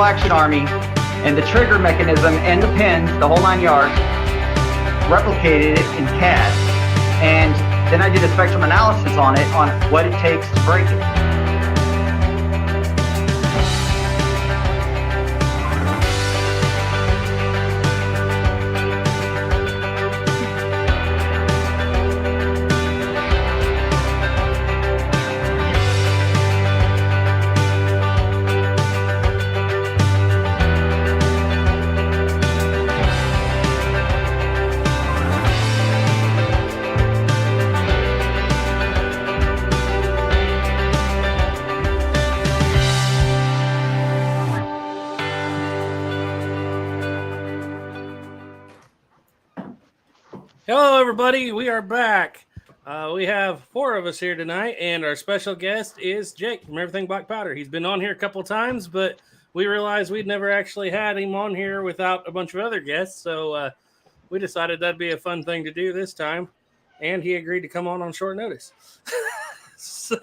Action Army, and the trigger mechanism and the pins, the whole 9 yards, replicated it in CAD. And then I did a spectrum analysis on it, on what it takes to break it. Hello, everybody. We are back. We have 4 of us here tonight, and our special guest is Jake from Everything Black Powder. He's been on here a couple times, but we realized we'd never actually had him on here without a bunch of other guests, so we decided that'd be a fun thing to do this time, and he agreed to come on short notice. So,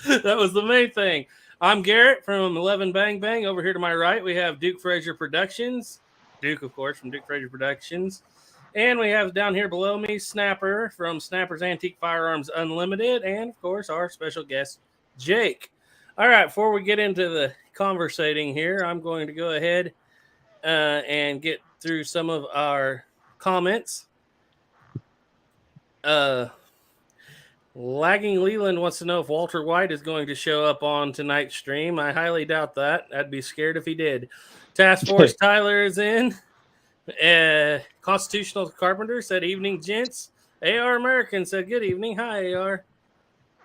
that was the main thing. I'm Garrett from 11 Bang Bang. Over here to my right, we have Duke Frazier Productions. Duke, of course, from Duke Frazier Productions. And we have down here below me, Snapper from Snapper's Antique Firearms Unlimited. And, of course, our special guest, Jake. All right, before we get into the conversating here, I'm going to go ahead and get through some of our comments. Lagging Leland wants to know if Walter White is going to show up on tonight's stream. I highly doubt that. I'd be scared if he did. Task Force Tyler is in. Constitutional Carpenter said, evening, gents. AR American said, good evening. Hi, AR.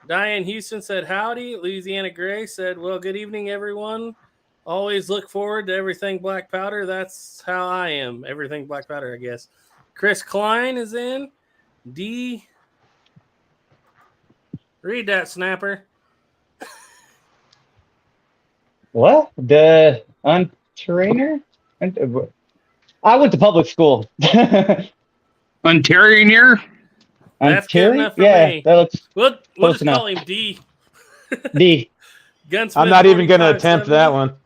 Diane Houston said, howdy. Louisiana Gray said, well, good evening, everyone. Always look forward to Everything Black Powder. That's how I am. Everything Black Powder, I guess. Chris Klein is in. D. Read that, Snapper. What? The Untrainer? I went to public school. Ontario? That's good enough for me. That looks We'll just enough. call him D. D. Gunsmith. I'm not even going to attempt that one.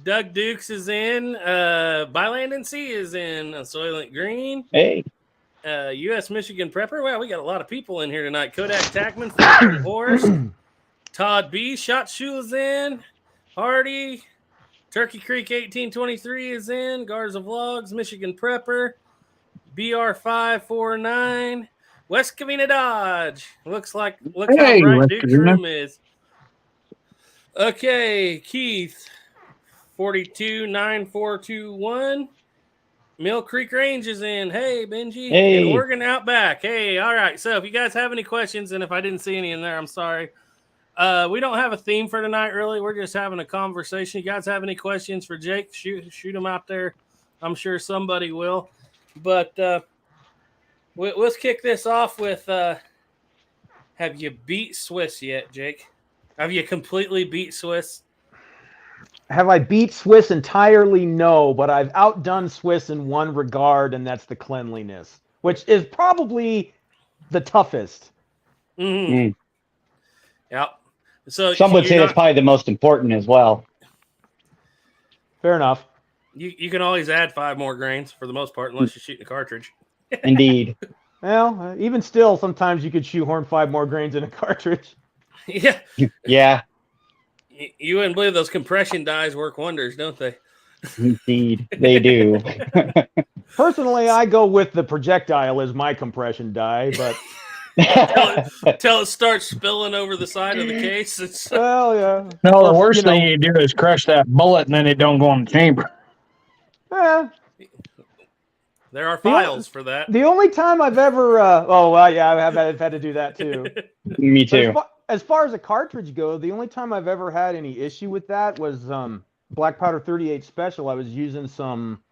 Doug Dukes is in. Byland and C is in. Soylent Green. Hey. U.S. Michigan Prepper. Wow, we got a lot of people in here tonight. Kodak Tackman, Flying Horse. Todd B. Shot Shoe is in. Hardy. Turkey Creek 1823 is in. Garza Vlogs, Michigan Prepper. BR549. West Covina Dodge. Look how bright Duke's room is. Okay, Keith. 429421. Mill Creek Range is in. Hey, Benji. Hey. And Oregon Outback. Hey, all right. So if you guys have any questions, and if I didn't see any in there, I'm sorry. We don't have a theme for tonight, really. We're just having a conversation. You guys have any questions for Jake? Shoot them out there. I'm sure somebody will. But let's kick this off with, have you beat Swiss yet, Jake? Have you completely beat Swiss? Have I beat Swiss entirely? No, but I've outdone Swiss in one regard, and that's the cleanliness, which is probably the toughest. Mm-hmm. Yep. So some would say that's probably the most important as well. Fair enough. You can always add 5 more grains for the most part, unless you're shooting a cartridge. Indeed. Well, even still, sometimes you could shoehorn 5 more grains in a cartridge. Yeah. Yeah. You wouldn't believe those compression dies work wonders, don't they? Indeed, they do. Personally, I go with the projectile as my compression die, but Till it starts spilling over the side of the case. Well, yeah. No, the worst thing you do is crush that bullet and then it don't go in the chamber. Yeah. There are files for that. The only time I've ever, I've had to do that too. Me too. As far as a cartridge goes, the only time I've ever had any issue with that was Black Powder 38 Special. I was using some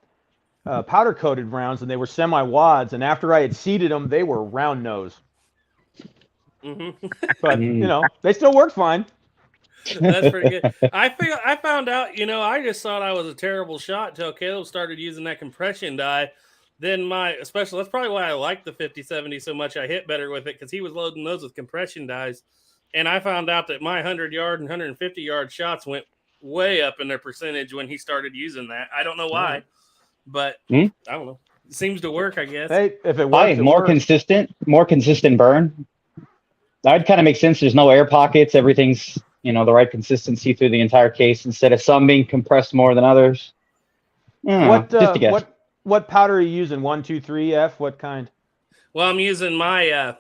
powder coated rounds and they were semi-wads, and after I had seeded them, they were round nose. Mm-hmm. But they still work fine. That's pretty good. I found out, I just thought I was a terrible shot until Caleb started using that compression die. Then that's probably why I like the 5070 so much. I hit better with it because he was loading those with compression dies. and I found out that my 100-yard and 150-yard shots went way up in their percentage when he started using that. I don't know why, but I don't know. It seems to work, I guess. Hey, if it works, it More works. consistent burn. That'd kind of make sense. There's no air pockets. Everything's, the right consistency through the entire case instead of some being compressed more than others. What just a guess. what powder are you using? 123F? What kind? Well, I'm using my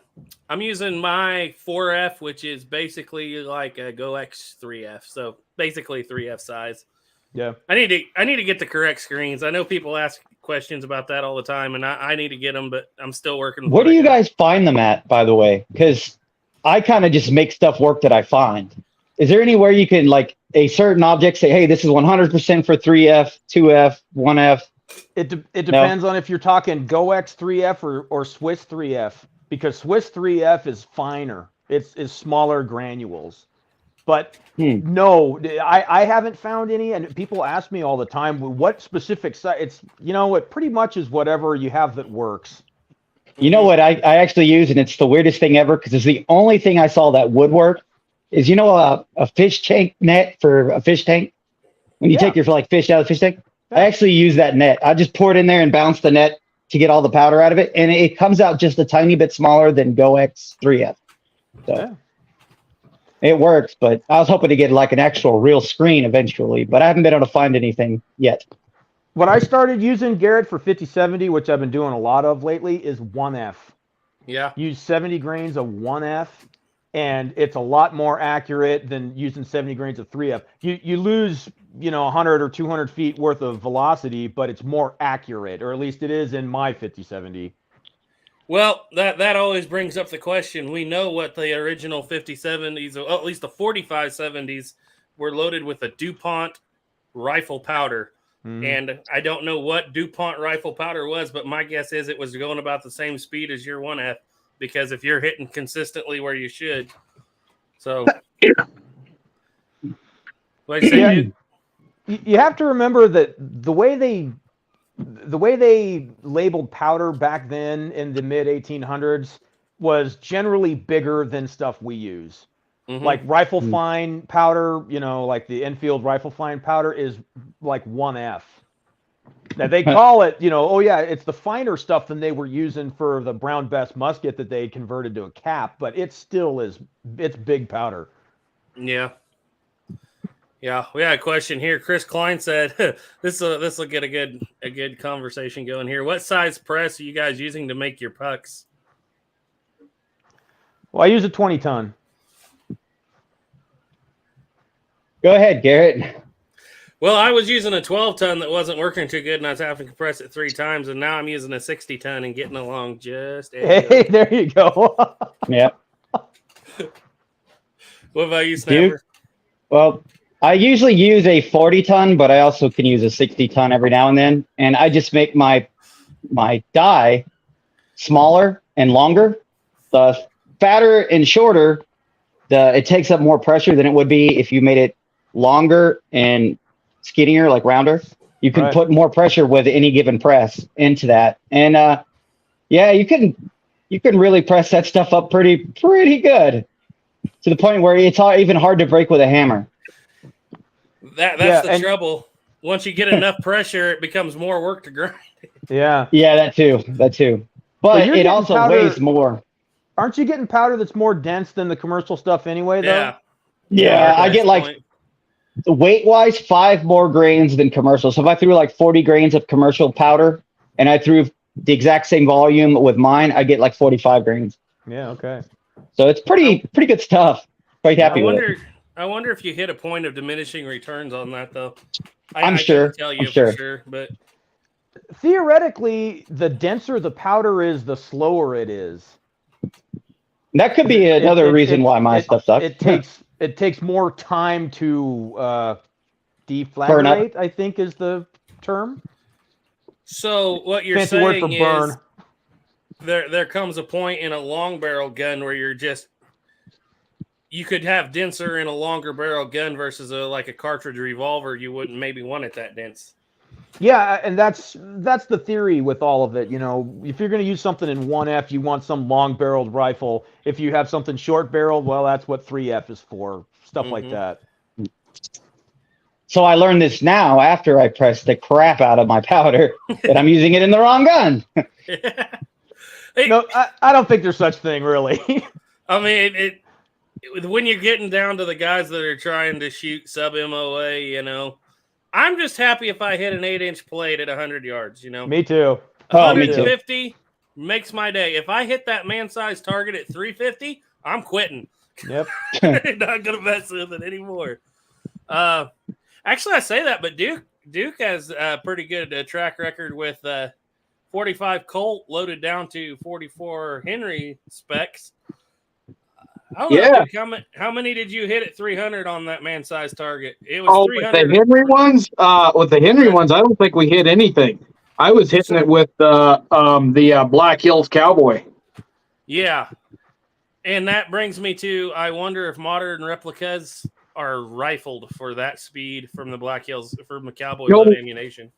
4F, which is basically like a GoX 3F. So basically 3F size. Yeah. I need to get the correct screens. I know people ask questions about that all the time, and I need to get them, but I'm still working. Where do you guys find them at, by the way? Because I kind of just make stuff work that I find. Is there anywhere you can, like, a certain object say, hey, this is 100% for 3F, 2F, 1F? It depends on if you're talking GoX 3F or Swiss 3F, because Swiss 3F is finer. It's smaller granules. But no, I haven't found any, and people ask me all the time, what specific site? It's, it pretty much is whatever you have that works. You know what I actually use, and it's the weirdest thing ever, because it's the only thing I saw that would work, is a fish tank net for a fish tank? When you take your fish out of the fish tank? I actually use that net. I just pour it in there and bounce the net to get all the powder out of it, and it comes out just a tiny bit smaller than GoX 3F. So it works, but I was hoping to get like an actual real screen eventually, but I haven't been able to find anything yet. What I started using, Garrett, for 50/70, which I've been doing a lot of lately, is 1F. Yeah. Use 70 grains of 1F, and it's a lot more accurate than using 70 grains of 3F. You lose, 100 or 200 feet worth of velocity, but it's more accurate, or at least it is in my 50/70. Well, that always brings up the question. We know what the original 50/70s, or at least the 45/70s, were loaded with a DuPont rifle powder. And I don't know what DuPont rifle powder was, but my guess is it was going about the same speed as your 1F, because if you're hitting consistently where you should. So, like I say, you have to remember that the way they labeled powder back then in the mid 1800s was generally bigger than stuff we use. Like rifle fine powder, like the Enfield rifle fine powder is like 1F. Now they call it, it's the finer stuff than they were using for the Brown Bess musket that they converted to a cap, but it's big powder. Yeah. Yeah, we had a question here. Chris Klein said, "This will get a good conversation going here. What size press are you guys using to make your pucks?" Well, I use a 20-ton. Go ahead, Garrett. Well, I was using a 12-ton that wasn't working too good, and I was having to compress it 3 times, and now I'm using a 60-ton and getting along just. Hey, there you go. Yeah. What about you, Snapper? Well, I usually use a 40-ton, but I also can use a 60-ton every now and then. And I just make my die smaller and longer. The fatter and shorter, it takes up more pressure than it would be if you made it longer and skinnier, like rounder. You can put more pressure with any given press into that. And you can really press that stuff up pretty good, to the point where it's even hard to break with a hammer. That's the trouble. Once you get enough pressure, it becomes more work to grind. Yeah. Yeah, that too. But it also weighs more. Aren't you getting powder that's more dense than the commercial stuff anyway, though? Yeah, I get weight-wise 5 more grains than commercial. So if I threw like 40 grains of commercial powder and I threw the exact same volume with mine, I get like 45 grains. Yeah, okay. So it's pretty good stuff. Quite happy with it. I wonder if you hit a point of diminishing returns on that, though. I'm I sure. can't tell you for sure, but theoretically, the denser the powder is, the slower it is. That could be another reason why my stuff sucks. It takes more time to deflagrate, I think is the term. So what you're Fancy word for saying burn. is there comes a point in a long barrel gun where you could have denser in a longer barrel gun versus a cartridge revolver. You wouldn't maybe want it that dense. Yeah, and that's the theory with all of it. You know, if you're going to use something in 1F, you want some long-barreled rifle. If you have something short-barreled, well, that's what 3F is for. Stuff like Mhm. that. So I learned this now after I pressed the crap out of my powder that I'm using it in the wrong gun. Hey, No, I don't think there's such thing really. I mean, when you're getting down to the guys that are trying to shoot sub MOA, you know, I'm just happy if I hit an 8-inch plate at 100 yards. You know, Me too. Oh, me too. 150 makes my day. If I hit that man-sized target at 350, I'm quitting. Yep. Not gonna mess with it anymore. Actually, I say that, but Duke has a pretty good track record with 45 Colt loaded down to 44 Henry specs. I don't know, Duke, how many did you hit at 300 on that man-sized target? It was Oh, with 300. the Henry ones? With the Henry ones, I don't think we hit anything. I was hitting it with the Black Hills Cowboy. Yeah. And that brings me to, I wonder if modern replicas are rifled for that speed from the Black Hills, from the Cowboy No. load ammunition.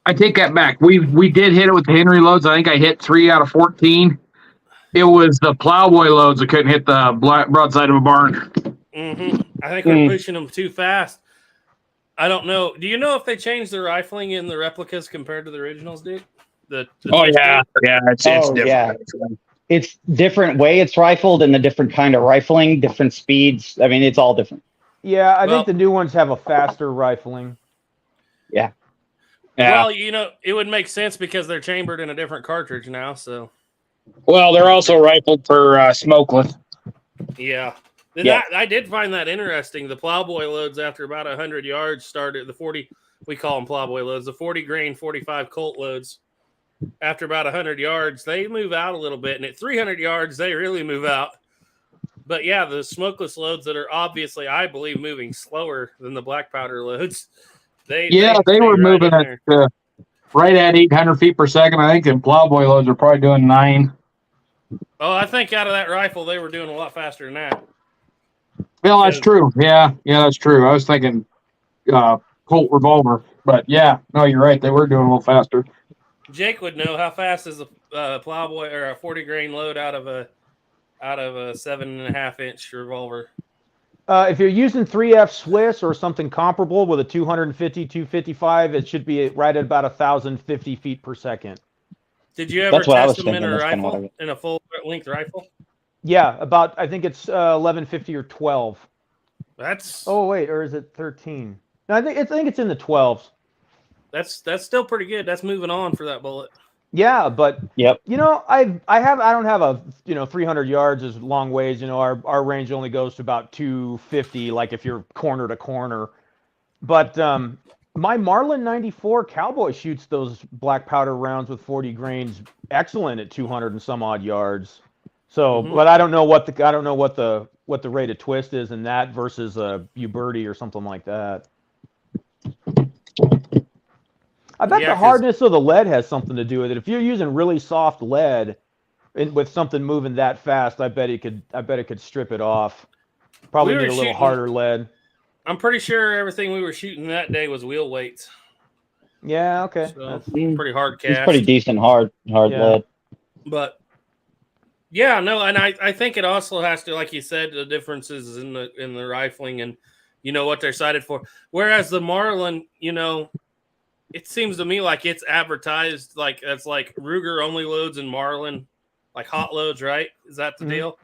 I take that back. We did hit it with the Henry loads. I think I hit 3 out of 14. It was the Plowboy loads that couldn't hit the broadside of a barn. Mm-hmm. I think we're pushing them too fast. I don't know. Do you know if they changed the rifling in the replicas compared to the originals, dude? The yeah, it's Oh, different. yeah. It's different way it's rifled and the different kind of rifling, different speeds. I mean, it's all different. Yeah, I Well- think the new ones have a faster rifling. Yeah. Well, you know, it would make sense because they're chambered in a different cartridge now. So, Well, they're also rifled for smokeless. yeah. Yeah. I did find that interesting. The Plowboy loads after about 100 yards started the 40. We call them Plowboy loads. The 40 grain 45 Colt loads. After about 100 yards, they move out a little bit, and at 300 yards, they really move out. But yeah, the smokeless loads that are obviously, I believe, moving slower than the black powder loads. They were right moving in at there. right at 800 feet per second. I think the Plowboy loads are probably doing 9. Oh, I think out of that rifle, they were doing a lot faster than that. Well, that's true. Yeah, that's true. I was thinking Colt revolver, but yeah, no, you're right. They were doing a little faster. Jake would know how fast is a Plowboy or a 40 grain load out of a 7.5 inch revolver. If you're using 3F Swiss or something comparable with a 250, 255, it should be right at about 1,050 feet per second. Did you ever That's what I was test them in thinking. a That's kinda what I rifle, got. in a full length rifle? Yeah, about, I think it's 1150 or 12. That's Oh, wait, or is it 13? No, I think it's in the 12s. that's still pretty good. That's moving on for that bullet. Yeah, but Yep. you know, I don't have a 300 yards is long ways. You know, our range only goes to about 250, like if you're corner to corner. But my Marlin 94 Cowboy shoots those black powder rounds with 40 grains excellent at 200 and some odd yards. So, Mhm. but I don't know what the rate of twist is in that versus a Uberti or something like that. I bet Yeah, the 'cause- hardness of the lead has something to do with it. If you're using really soft lead with something moving that fast, I bet it could strip it off. Probably We were need a little shooting- harder lead. I'm pretty sure everything we were shooting that day was wheel weights. Yeah, okay. So That's- pretty hard It's cast. pretty decent hard Yeah. lead. But yeah, no, and I think it also has to, like you said, the differences in the rifling and you know what they're sighted for. Whereas the Marlin, you know, it seems to me like it's advertised like it's like Ruger only loads and Marlin, like hot loads, right? Is that the Mhm. deal?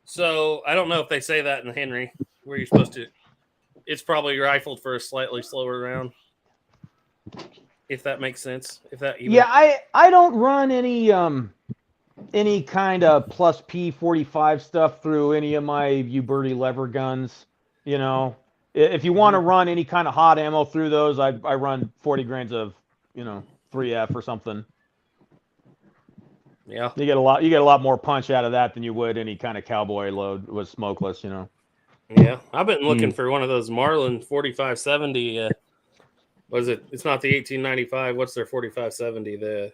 So I don't know if they say that in the Henry where you're supposed to. It's probably rifled for a slightly slower round, if that makes sense. If that even, Yeah, I don't run any kind of plus P45 stuff through any of my Uberti lever guns. You know, if you want to run any kind of hot ammo through those, I run 40 grains of 3F or something. yeah. You get a lot more punch out of that than you would any kind of Cowboy load with smokeless. You know. Yeah, I've been looking for one of those Marlin 4570. Was it? It's not the 1895. What's their 4570?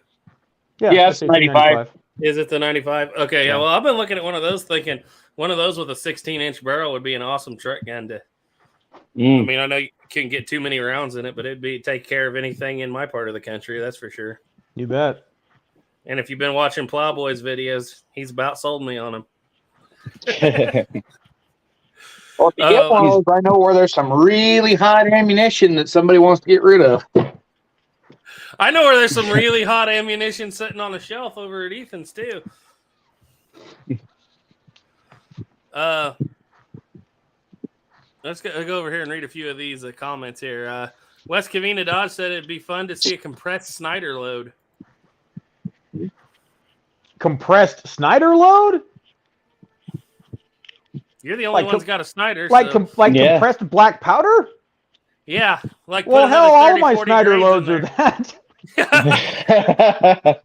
Yeah, that's it's 95. Is it the 95? Okay, yeah. Yeah. Well, I've been looking at one of those, thinking one of those with a 16-inch barrel would be an awesome truck gun I mean, I know you can't get too many rounds in it, but it'd be take care of anything in my part of the country. That's for sure. You bet. And if you've been watching Plowboy's videos, he's about sold me on them. Well, if you get one of those, I know where there's some really hot ammunition that somebody wants to get rid of. I know where there's some really hot ammunition sitting on the shelf over at Ethan's too. Let's go over here and read a few of these comments here. West Covina Dodge said it'd be fun to see a compressed Snyder load. Compressed Snyder load? You're the only Like one's got a Snyder. Like so. Yeah. compressed black powder? Yeah. Like Well, put hell, another all 30, my 40 Snyder grains loads in are there. that.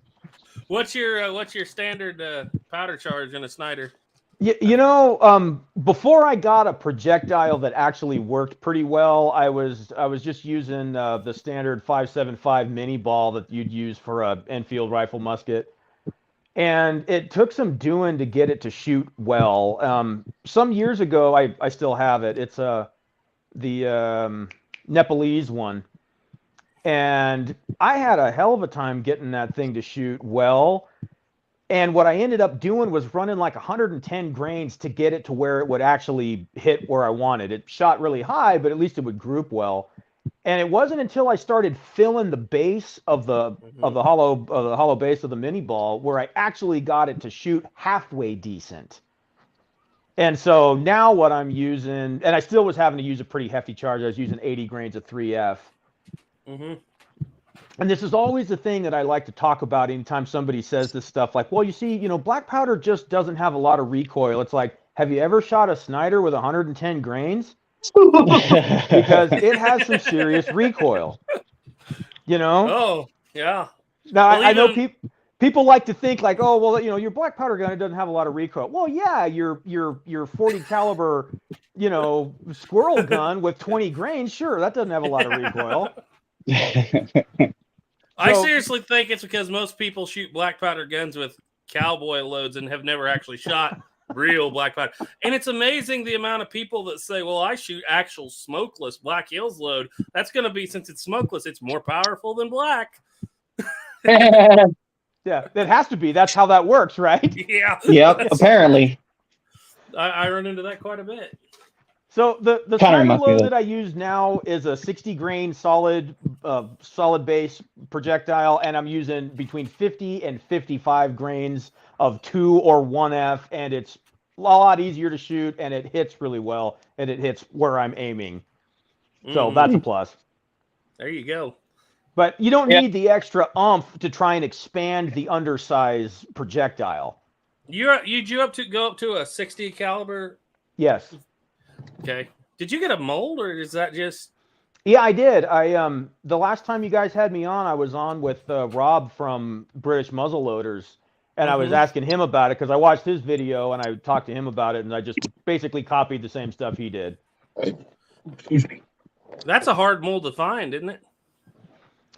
What's your standard powder charge in a Snyder? You know, before I got a projectile that actually worked pretty well, I was just using the standard 5.75 mini ball that you'd use for a Enfield rifle musket, and it took some doing to get it to shoot well. Some years ago, I still have it. It's the Nepalese one, and I had a hell of a time getting that thing to shoot well. And what I ended up doing was running like 110 grains to get it to where it would actually hit where I wanted. It shot really high, but at least it would group well. And it wasn't until I started filling the base of the hollow base of the mini ball where I actually got it to shoot halfway decent. And so now what I'm using, and I still was having to use a pretty hefty charge. I was using 80 grains of 3F. Mm-hmm. And this is always the thing that I like to talk about anytime somebody says this stuff. Like, well, you see, black powder just doesn't have a lot of recoil. It's like, have you ever shot a Snyder with 110 grains? Because it has some serious recoil. Oh, yeah. Now, Well, I know even- people like to think like, oh, well, your black powder gun, it doesn't have a lot of recoil. Well, yeah, your 40 caliber, squirrel gun with 20 grains, sure, that doesn't have a lot of recoil. I So- seriously think it's because most people shoot black powder guns with cowboy loads and have never actually shot real black powder. And it's amazing the amount of people that say, well, I shoot actual smokeless Black Hills load. That's going to be, since it's smokeless, it's more powerful than black. Yeah, that has to be. That's how that works, right? Yeah. Yep, apparently. I run into that quite a bit. So the Kinda Snyder reminds me of load that. that I use now is a 60 grain solid base projectile, and I'm using between 50 and 55 grains of 2 or 1F, and it's a lot easier to shoot, and it hits really well, and it hits where I'm aiming. So Mhm. that's a plus. There you go. But you don't Yeah. need the extra oomph to try and expand the undersize projectile. You go up to a 60 caliber? Yes. Okay. Did you get a mold, or is that just? Yeah, I did. The last time you guys had me on, I was on with Rob from British Muzzleloaders, and I was Mhm. asking him about it because I watched his video and I talked to him about it, and I just basically copied the same stuff he did. That's a hard mold to find, isn't it?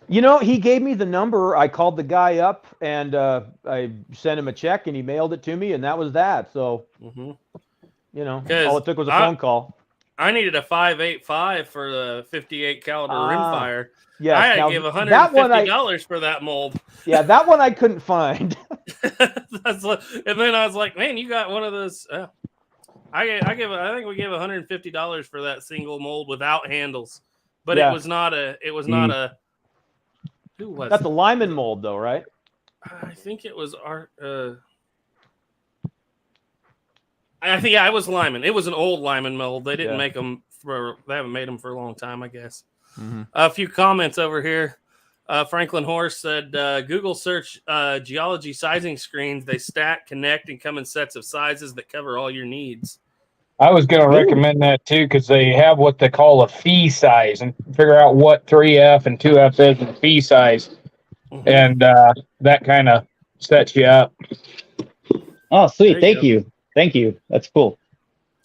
He gave me the number. I called the guy up and I sent him a check, and he mailed it to me, and that was that. So, Mm-hmm. 'Cause all it took was a phone call. I needed a 5.85 for the 58 caliber rimfire. Yeah, I had now to give that one $150 for that mold. yeah, that one I couldn't find. And then I was like, man, you got one of those. I think we gave $150 for that single mold without handles, but Yeah. it was not a. Who was That's it? a Lyman mold, though, right? I think it was our. I think it was Lyman. It was an old Lyman mold. They didn't Yeah. make them for. They haven't made them for a long time, I guess. Mm-hmm. A few comments over here. Franklin Horse said, Google search geology sizing screens. They stack, connect, and come in sets of sizes that cover all your needs. I was going to recommend that too because they have what they call a fee size and figure out what 3F and 2F is in fee size. Mhm. And that kind of sets you up. Oh, There sweet. you Thank go. you. Thank you. That's cool.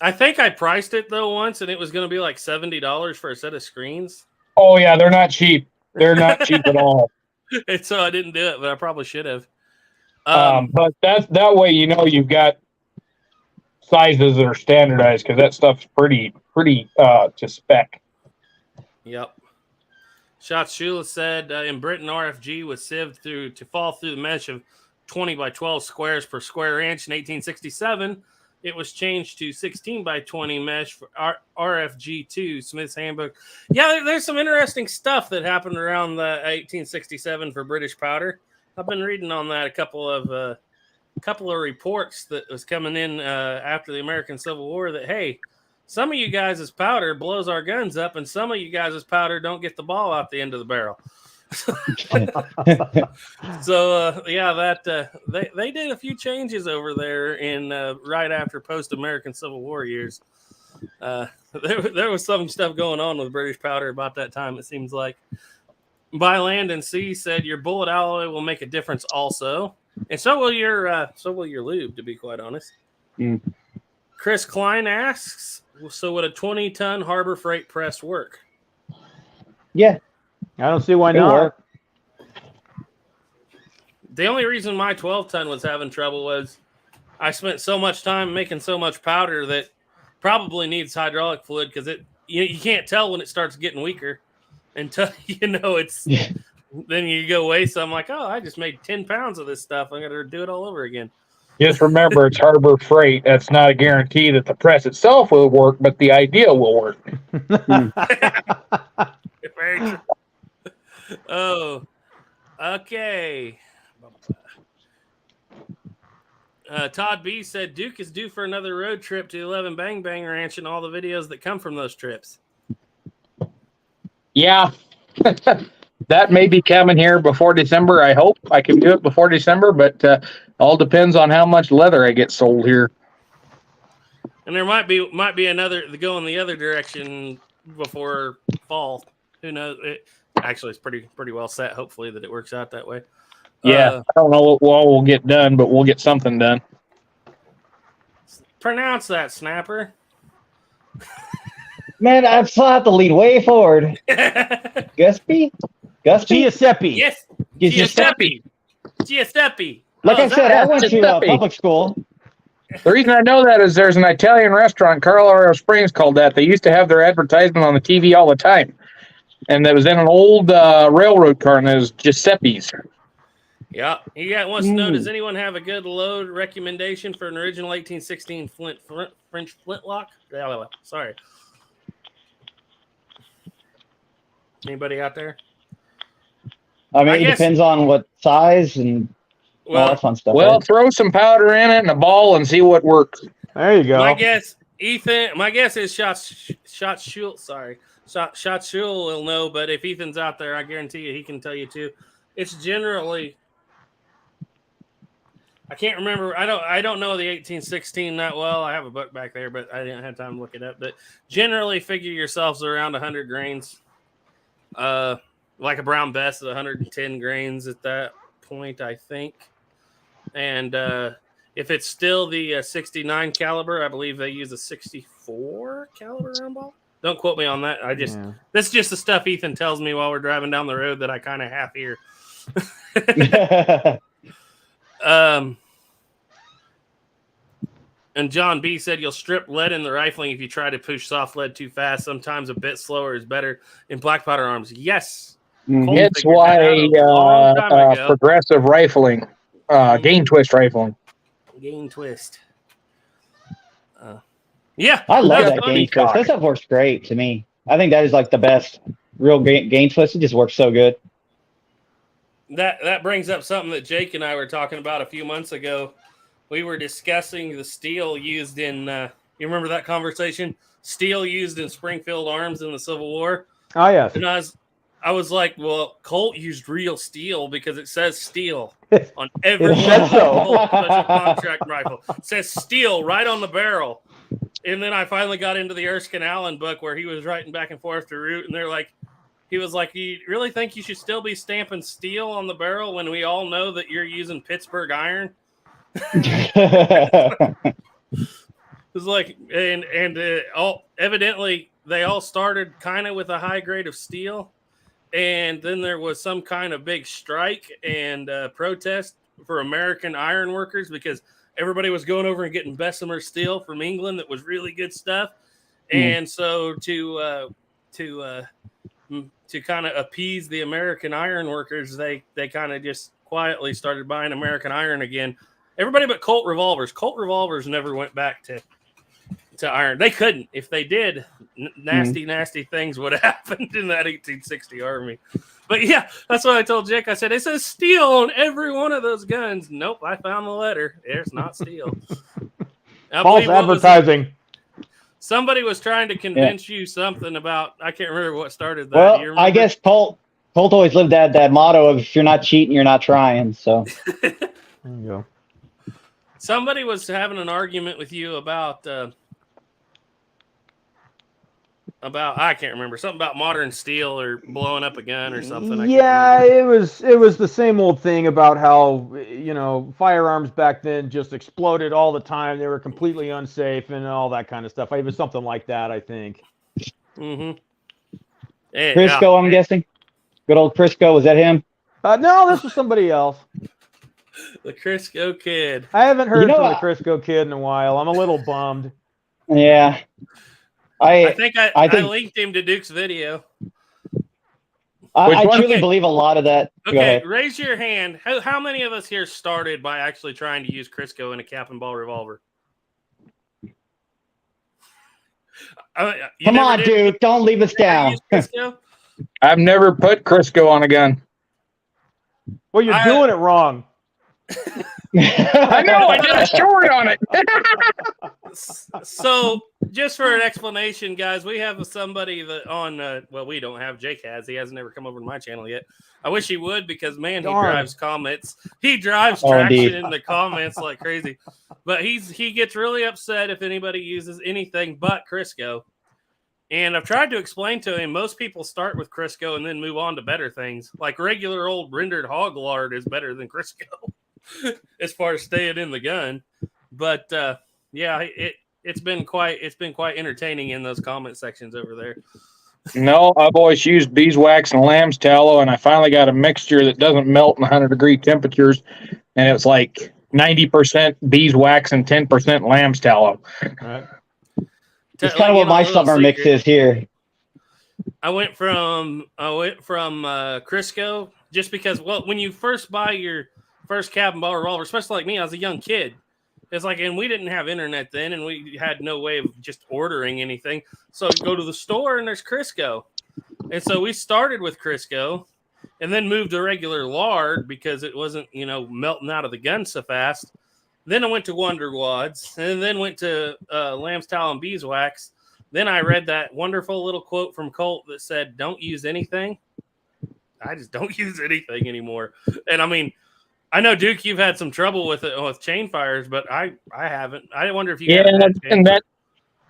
I think I priced it though once, and it was going to be like $70 for a set of screens. Oh, yeah, they're not cheap. They're not cheap at all. And so I didn't do it, but I probably should have. But that way, you've got sizes that are standardized because that stuff's pretty to spec. Yep. Schatz Shula said in Britain, RFG was sieved to fall through the mesh of 20 by 12 squares per square inch in 1867. It was changed to 16 by 20 mesh for RFG2, Smith's Handbook. Yeah, there's some interesting stuff that happened around the 1867 for British powder. I've been reading on that a couple of reports that was coming in after the American Civil War that, hey, some of you guys' powder blows our guns up, and some of you guys' powder don't get the ball out the end of the barrel. So they did a few changes over there in right after post-American Civil War years. There was some stuff going on with British powder about that time, it seems like. By Land and Sea said your bullet alloy will make a difference also, and so will your lube, to be quite honest. Chris Klein asks, so would a 20-ton Harbor Freight press work? Yeah. I don't see why It'll not. work. The only reason my 12-ton was having trouble was I spent so much time making so much powder that probably needs hydraulic fluid because you can't tell when it starts getting weaker until it's. Then you go waste. So I'm like, oh, I just made 10 pounds of this stuff. I got to do it all over again. Just remember, it's Harbor Freight. That's not a guarantee that the press itself will work, but the idea will work. Very true. Oh, okay. Todd B said Duke is due for another road trip to 11 Bang Bang Ranch and all the videos that come from those trips. Yeah. That may be coming here before December. I hope I can do it before December, but all depends on how much leather I get sold here. And there might be another going the other direction before fall. Who knows? Actually, it's pretty well set. Hopefully that it works out that way. Yeah, I don't know what all will get done, but we'll get something done. Pronounce that, Snapper. Man, I still have to lean way forward. Gusby? Giuseppe. Yes, Giuseppe. Giuseppe. Like I said, I went to Giuseppe. public school. The reason I know that is there's an Italian restaurant, Colorado Springs, called that. They used to have their advertisement on the TV all the time. And that was in an old railroad car, and it was Giuseppe's. Yeah, he wants to know, does anyone have a good load recommendation for an original 1816 French flintlock? Sorry. Anybody out there? I mean, I it guess- depends on what size and all Well, that fun stuff. Well, right? throw some powder in it and a ball and see what works. There you go. my guess, Ethan. My guess is Shot Shul. Sorry, Shot Shul will know. But if Ethan's out there, I guarantee you he can tell you too. It's generally. I can't remember. I don't know the 1816 that well. I have a book back there, but I didn't have time to look it up. But generally, figure yourselves around 100 grains. Like a Brown Bess is 110 grains at that point, I think. And if it's still the 69 caliber, I believe they use a 64 caliber round ball. Don't quote me on that. This is just the stuff Ethan tells me while we're driving down the road that I kind of half hear. And John B said you'll strip lead in the rifling if you try to push soft lead too fast. Sometimes a bit slower is better in black powder arms. Yes. Cole It's figured that out a long time why ago. progressive rifling, gain twist rifling. Gain twist. Yeah. I love that's that funny. gain twist. That stuff works great to me. I think that is like the best real gain twist. It just works so good. That brings up something that Jake and I were talking about a few months ago. We were discussing the steel used in, you remember that conversation? Steel used in Springfield Arms in the Civil War. Oh, yes. And I was like, well, Colt used real steel because it says steel on every It says so. Colt special contract rifle. It says steel right on the barrel. And then I finally got into the Erskine Allen book where he was writing back and forth to Root, and he was like, you really think you should still be stamping steel on the barrel when we all know that you're using Pittsburgh iron? It was like, and all evidently they all started kind of with a high grade of steel, and then there was some kind of big strike and protest for American iron workers because everybody was going over and getting Bessemer steel from England that was really good stuff. And so to kind of appease the American iron workers, they kind of just quietly started buying American iron again. Everybody but Colt revolvers. Colt revolvers never went back to iron. They couldn't. If they did, nasty things would have happened in that 1860 Army. But yeah, that's what I told Jake. I said, it says steel on every one of those guns. Nope, I found the letter. It's not steel. False advertising. Somebody was trying to convince you something about, I can't remember what started that. Well, I guess Colt always lived that motto of if you're not cheating, you're not trying. So There you go. Somebody was having an argument with you about I can't remember, something about modern steel or blowing up a gun or something. Yeah, it was the same old thing about how, you know, firearms back then just exploded all the time. They were completely unsafe and all that kind of stuff. It was something like that, I think. Mm-hmm. Crisco, I'm guessing. Good old Crisco. Was that him? No, this was somebody else. The Crisco Kid. I haven't heard from the Crisco Kid in a while. I'm a little bummed. Yeah. I think I linked him to Duke's video. I truly believe a lot of that. Okay, raise your hand. How many of us here started by actually trying to use Crisco in a cap and ball revolver? Come on, dude. Don't leave us down. I've never put Crisco on a gun. Well, you're doing it wrong. I know. I did a short on it. So, just for an explanation, guys, we have somebody that on. Well, we don't have. Jake has. He hasn't ever come over to my channel yet. I wish he would because man, he drives comments. He drives traction in the comments like crazy. But he gets really upset if anybody uses anything but Crisco. And I've tried to explain to him, most people start with Crisco and then move on to better things. Like regular old rendered hog lard is better than Crisco as far as staying in the gun. But yeah, it's been quite entertaining in those comment sections over there. No, I've always used beeswax and lamb's tallow, and I finally got a mixture that doesn't melt in 100-degree temperatures, and it's like 90% beeswax and 10% lamb's tallow. Right. It's kind of what my summer mix is here. I went from Crisco just because, well, when you first buy your first cap and ball revolver, especially like me, I was a young kid. It's like, and we didn't have internet then, and we had no way of just ordering anything. So you go to the store and there's Crisco. And so we started with Crisco and then moved to regular lard because it wasn't, melting out of the gun so fast. Then I went to Wonder Wads and then went to lamb's tallow and beeswax. Then I read that wonderful little quote from Colt that said, "Don't use anything." I just don't use anything anymore. And I mean, I know, Duke, you've had some trouble with it with chain fires, but I haven't. I wonder if you and that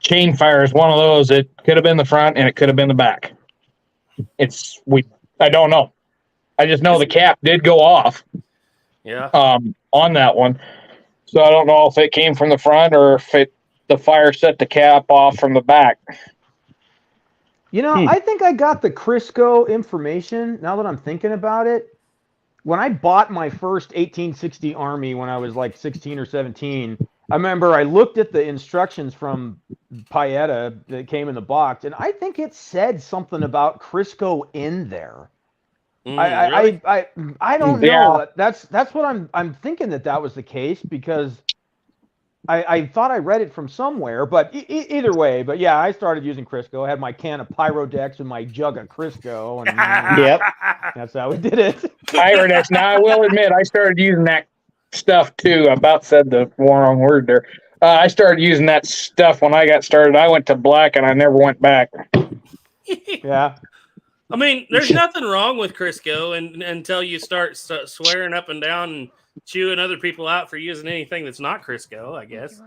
chain fire is one of those. It could have been the front and it could have been the back. I don't know. I just know the cap did go off. Yeah. On that one. So I don't know if it came from the front or if the fire set the cap off from the back. I think I got the Crisco information now that I'm thinking about it. When I bought my first 1860 Army when I was like 16 or 17, I remember I looked at the instructions from Paeta that came in the box, and I think it said something about Crisco in there. Really? I don't know. Yeah. That's what I'm thinking that was the case because I thought I read it from somewhere, but either way. But yeah, I started using Crisco. I had my can of Pyrodex and my jug of Crisco, and Yep. that's how we did it. Pyrodex. Now I will admit I started using that stuff too. I about said the wrong word there. I started using that stuff when I got started. I went to black and I never went back. Yeah. I mean, there's nothing wrong with Crisco until you start swearing up and down and chewing other people out for using anything that's not Crisco, I guess.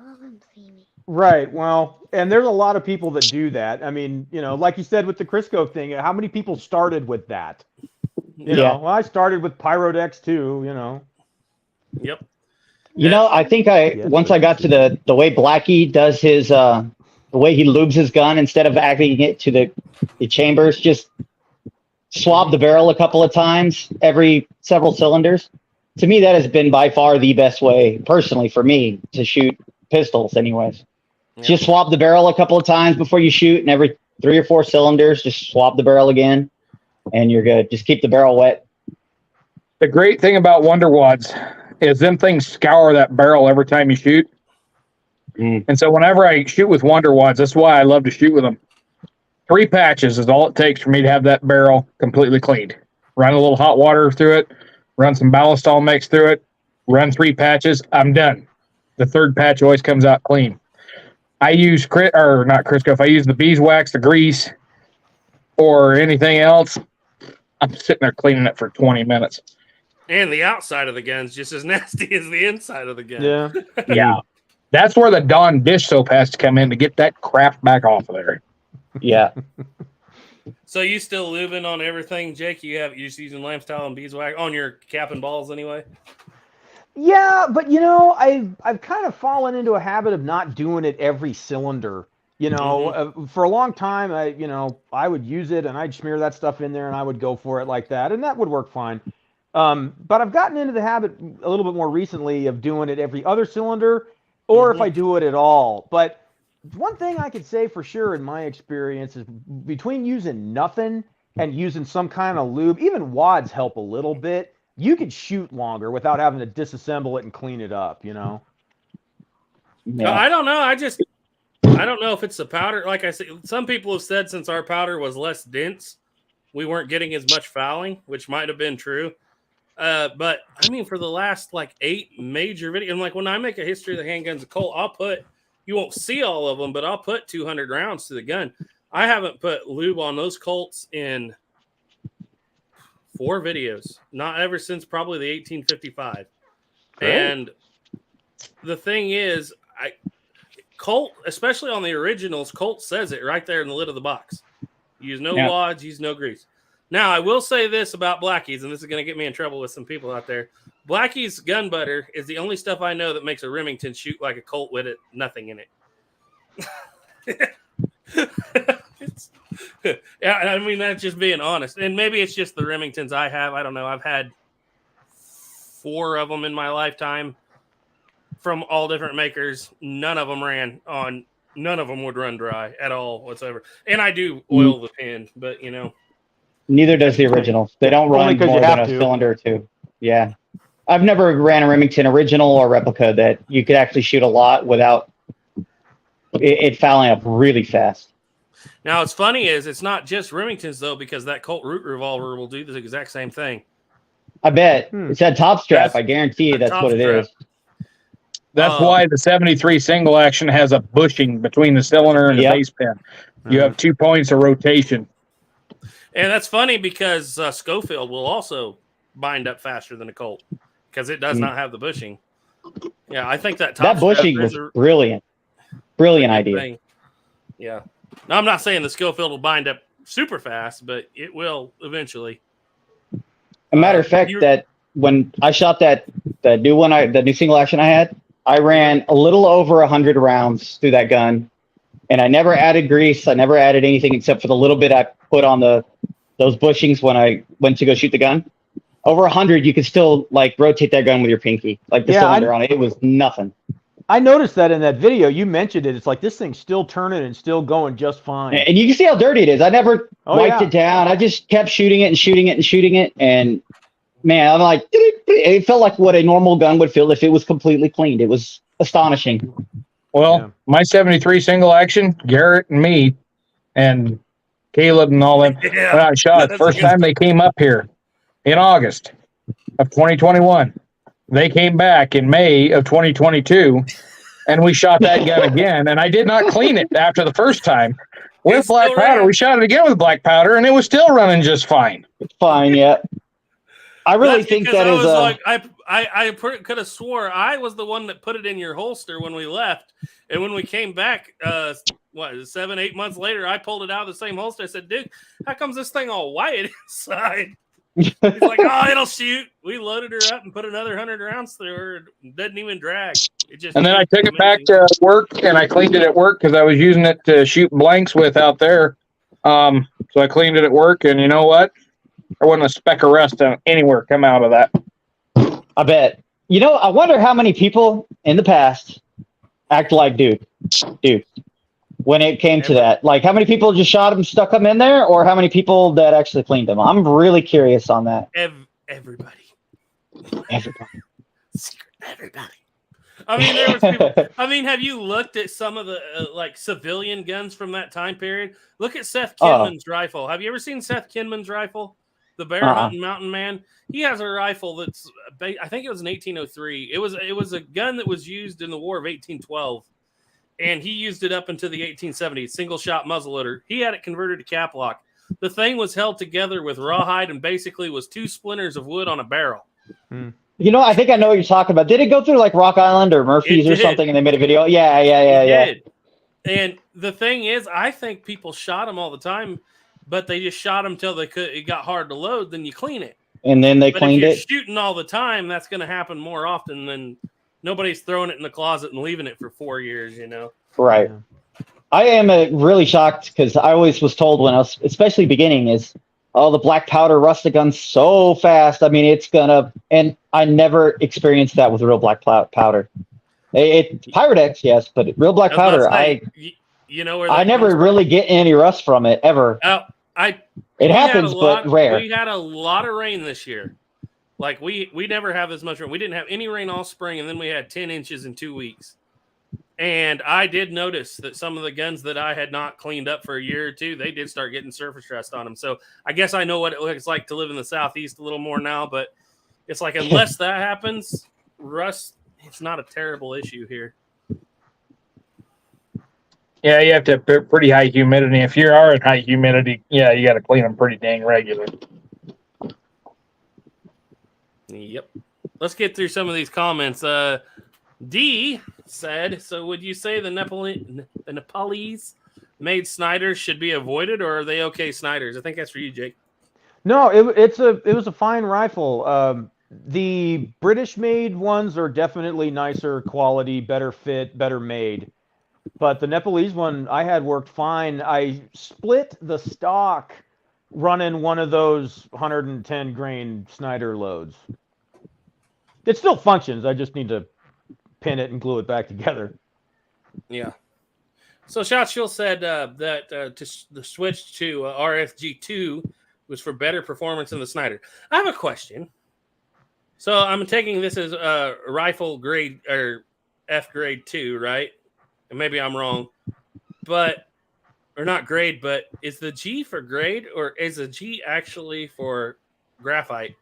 Right. Well, and there's a lot of people that do that. I mean, like you said with the Crisco thing, how many people started with that? You know, well, I started with Pyrodex too, Yep. I think once I got to the way Blackie does his, the way he lubes his gun instead of acting it to the chambers, just swab the barrel a couple of times every several cylinders. to me, that has been by far the best way, personally, for me to shoot pistols. Anyways, Yeah. just swap the barrel a couple of times before you shoot, and every 3 or 4 cylinders, just swap the barrel again, and you're good. Just keep the barrel wet. The great thing about Wonder Wads is them things scour that barrel every time you shoot. Mm. And so whenever I shoot with Wonder Wads, that's why I love to shoot with them. 3 patches is all it takes for me to have that barrel completely cleaned. Run a little hot water through it, run some Ballistol mix through it, run 3 patches, I'm done. The 3rd patch always comes out clean. I use not Crisco. If I use the beeswax, the grease, or anything else, I'm sitting there cleaning it for 20 minutes. And the outside of the gun's just as nasty as the inside of the gun. Yeah. Yeah. That's where the Dawn dish soap has to come in to get that crap back off of there. Yeah. So you still lubing on everything, Jake? You're just using Lambstyle and beeswax on your cap and balls anyway? Yeah, but I've kind of fallen into a habit of not doing it every cylinder. For a long time, I would use it and I'd smear that stuff in there and I would go for it like that, and that would work fine. But I've gotten into the habit a little bit more recently of doing it every other cylinder, or if I do it at all. But one thing I could say for sure in my experience is between using nothing and using some kind of lube, even wads help a little bit. You could shoot longer without having to disassemble it and clean it up, Yeah. I don't know. I don't know if it's the powder. Like I said, some people have said since our powder was less dense, we weren't getting as much fouling, which might have been true. But I mean, for the last 8 major videos, and when I make a history of the handguns of Colt, you won't see all of them, but I'll put 200 rounds to the gun. I haven't put lube on those Colts in 4 videos, not ever since probably the 1855. Great. And the thing is, Colt, especially on the originals, Colt says it right there in the lid of the box. Use no wads, use no grease. Now, I will say this about Blackie's, and this is going to get me in trouble with some people out there. Blackie's gun butter is the only stuff I know that makes a Remington shoot like a Colt with nothing in it. Yeah, I mean, that's just being honest. And maybe it's just the Remingtons I have. I don't know. I've had 4 of them in my lifetime from all different makers. None of them would run dry at all whatsoever. And I do oil the pin, but Neither does the originals. They don't Only run 'cause more you than a have to. cylinder or 2. Yeah. I've never ran a Remington original or replica that you could actually shoot a lot without it fouling up really fast. Now, what's funny is it's not just Remingtons, though, because that Colt Root revolver will do the exact same thing. I bet. It's that top strap. Yes. I guarantee you that's Top what it strap. is. That's why the 73 single action has a bushing between the cylinder and the Yep. base pin. You have 2 points of rotation. And that's funny because Schofield will also bind up faster than a Colt because it does not have the bushing. Yeah, I think that top That bushing strap was is a brilliant. Brilliant idea. thing. Yeah. Now, I'm not saying the Schofield will bind up super fast, but it will eventually. A matter of fact, that when I shot that new one, the new single action I had, I ran a little over 100 rounds through that gun, and I never added grease. I never added anything except for the little bit I put on those bushings when I went to go shoot the gun. Over 100, you could still rotate that gun with your pinky, the cylinder on it. It was nothing. I noticed that in that video. You mentioned it. It's like this thing's still turning and still going just fine. And you can see how dirty it is. I never wiped it down. I just kept shooting it and shooting it and shooting it. And man, I'm like, it felt like what a normal gun would feel if it was completely cleaned. It was astonishing. Well, my 73 single action, Garrett and me and Caleb and all them, when I shot the first time they came up here in August of 2021. They came back in May of 2022, and we shot that gun again. And I did not clean it after the first time. With black powder, we shot it again with black powder, and it was still running just fine. It's fine, yeah. I really think that is I could have swore I was the one that put it in your holster when we left, and when we came back, 7-8 months later, I pulled it out of the same holster. I said, "Dude, how comes this thing all white inside?" He's like, "Oh, it'll shoot." We loaded her up and put another 100 rounds through her. It doesn't even drag. And then I took it back to work, and I cleaned it at work because I was using it to shoot blanks with out there. So I cleaned it at work, and you know what? There wasn't a speck of rust anywhere come out of that. I bet. You know, I wonder how many people in the past act like Duke. When it came to that, like how many people just shot him, stuck him in there, or how many people that actually cleaned him? I'm really curious on that. Everybody. Everybody. I mean, there was people. I mean, have you looked at some of the like civilian guns from that time period? Look at Seth Kinman's rifle. Have you ever seen Seth Kinman's rifle? The bear hunting mountain man. He has a rifle that's, I think it was in 1803. It was a gun that was used in the War of 1812, and he used it up into the 1870s. Single shot muzzleloader. He had it converted to cap lock. The thing was held together with rawhide and basically was 2 splinters of wood on a barrel. You know, I think I know what you're talking about. Did it go through like Rock Island or Murphy's or something, and they made a video? Yeah. And the thing is, I think people shot him all the time, but they just shot him till it got hard to load. Then you clean it, and then they but cleaned if it. you're shooting all the time, that's going to happen more often than nobody's throwing it in the closet and leaving it for 4 years. You know, right? Yeah. I am really shocked because I always was told when I was, especially beginning, is the black powder rusts the gun so fast. I mean, it's gonna, and I never experienced that with real black powder. Pyrex, yes, but real black powder, you know, where I never really get any rust from it ever. It happens, but rare. We had a lot of rain this year. Like we never have this much rain. We didn't have any rain all spring, and then we had 10 inches in 2 weeks. And I did notice that some of the guns that I had not cleaned up for a year or two, they did start getting surface rust on them. So I guess I know what it looks like to live in the Southeast a little more now, but it's like, unless that happens, rust, it's not a terrible issue here. Yeah, you have to have pretty high humidity. If you are in high humidity, yeah, you got to clean them pretty dang regular. Yep. Let's get through some of these comments. D said, so would you say the Nepalese made Snyders should be avoided, or are they okay Snyders? I think that's for you, Jake. No, it was a fine rifle. The British made ones are definitely nicer quality, better fit, better made. But the Nepalese one I had worked fine. I split the stock running one of those 110 grain Snyder loads. It still functions. I just need to pin it and glue it back together. Yeah. So Shot Shield said that the switch to RFG2 was for better performance in the Snyder. I have a question. So I'm taking this as rifle grade or F grade 2, right? And maybe I'm wrong, but or not grade, but is the G for grade or is the G actually for graphite?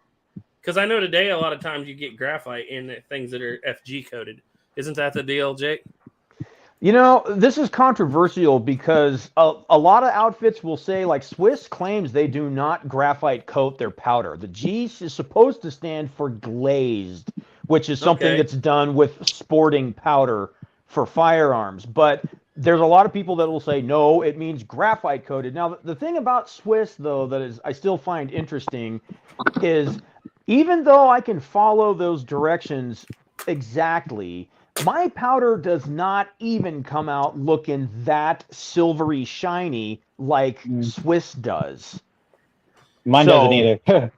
Because I know today a lot of times you get graphite in things that are FG coated. Isn't that the deal, Jake? You know, this is controversial because a lot of outfits will say, like Swiss claims they do not graphite coat their powder. The G is supposed to stand for glazed, which is something that's done with sporting powder for firearms. But there's a lot of people that will say, no, it means graphite coated. Now, the thing about Swiss, though, that is I still find interesting is even though I can follow those directions exactly, my powder does not even come out looking that silvery shiny like Swiss does. Mine doesn't either.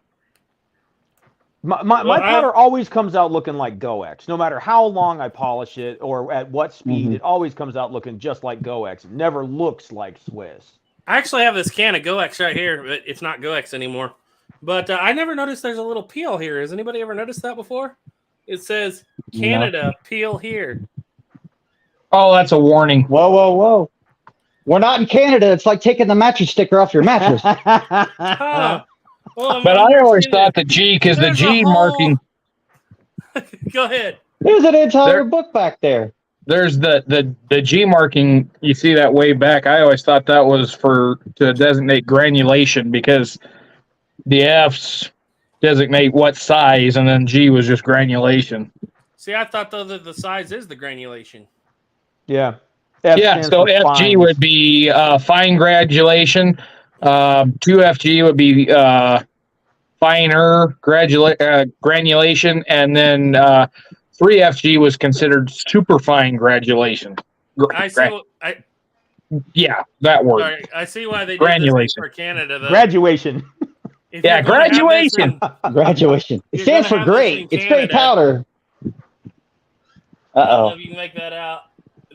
My powder always comes out looking like GoEx. No matter how long I polish it or at what speed, it always comes out looking just like GoEx. It never looks like Swiss. I actually have this can of GoEx right here, but it's not GoEx anymore. But I never noticed there's a little peel here. Has anybody ever noticed that before? It says Canada, peel here. Oh, that's a warning. Whoa. We're not in Canada. It's like taking the mattress sticker off your mattress. Well, but I always thought the G, because the G marking. Go ahead. There's an entire book back there. There's the G marking. You see that way back. I always thought that was to designate granulation, because the F's designate what size, and then G was just granulation. See, I thought though that the size is the granulation. Yeah. So FG would be fine granulation. 2FG would be finer granulation, and then 3FG was considered super fine granulation. Yeah, that word. Sorry, I see why they did granulation this for Canada. Though. Graduation. If Yeah, you're gonna have this graduation. Graduation. It You're stands gonna for have this great. in It's great Canada. powder. I don't know Uh-oh. if you can make that out.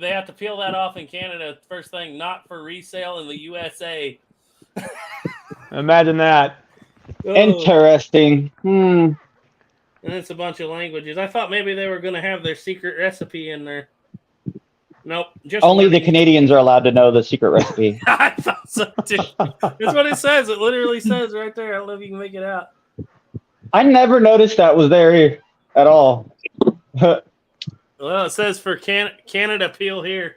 They have to peel that off in Canada first thing, not for resale in the USA. Imagine that. Oh, Interesting. and it's a bunch of languages. I thought maybe they were going to have their secret recipe in there. Nope. Just Only the learning. Canadians are allowed to know the secret recipe. I thought so too. That's what it says. It literally says right there. I don't know if you can make it out. I never noticed that was there at all. Well, it says for Canada peel here.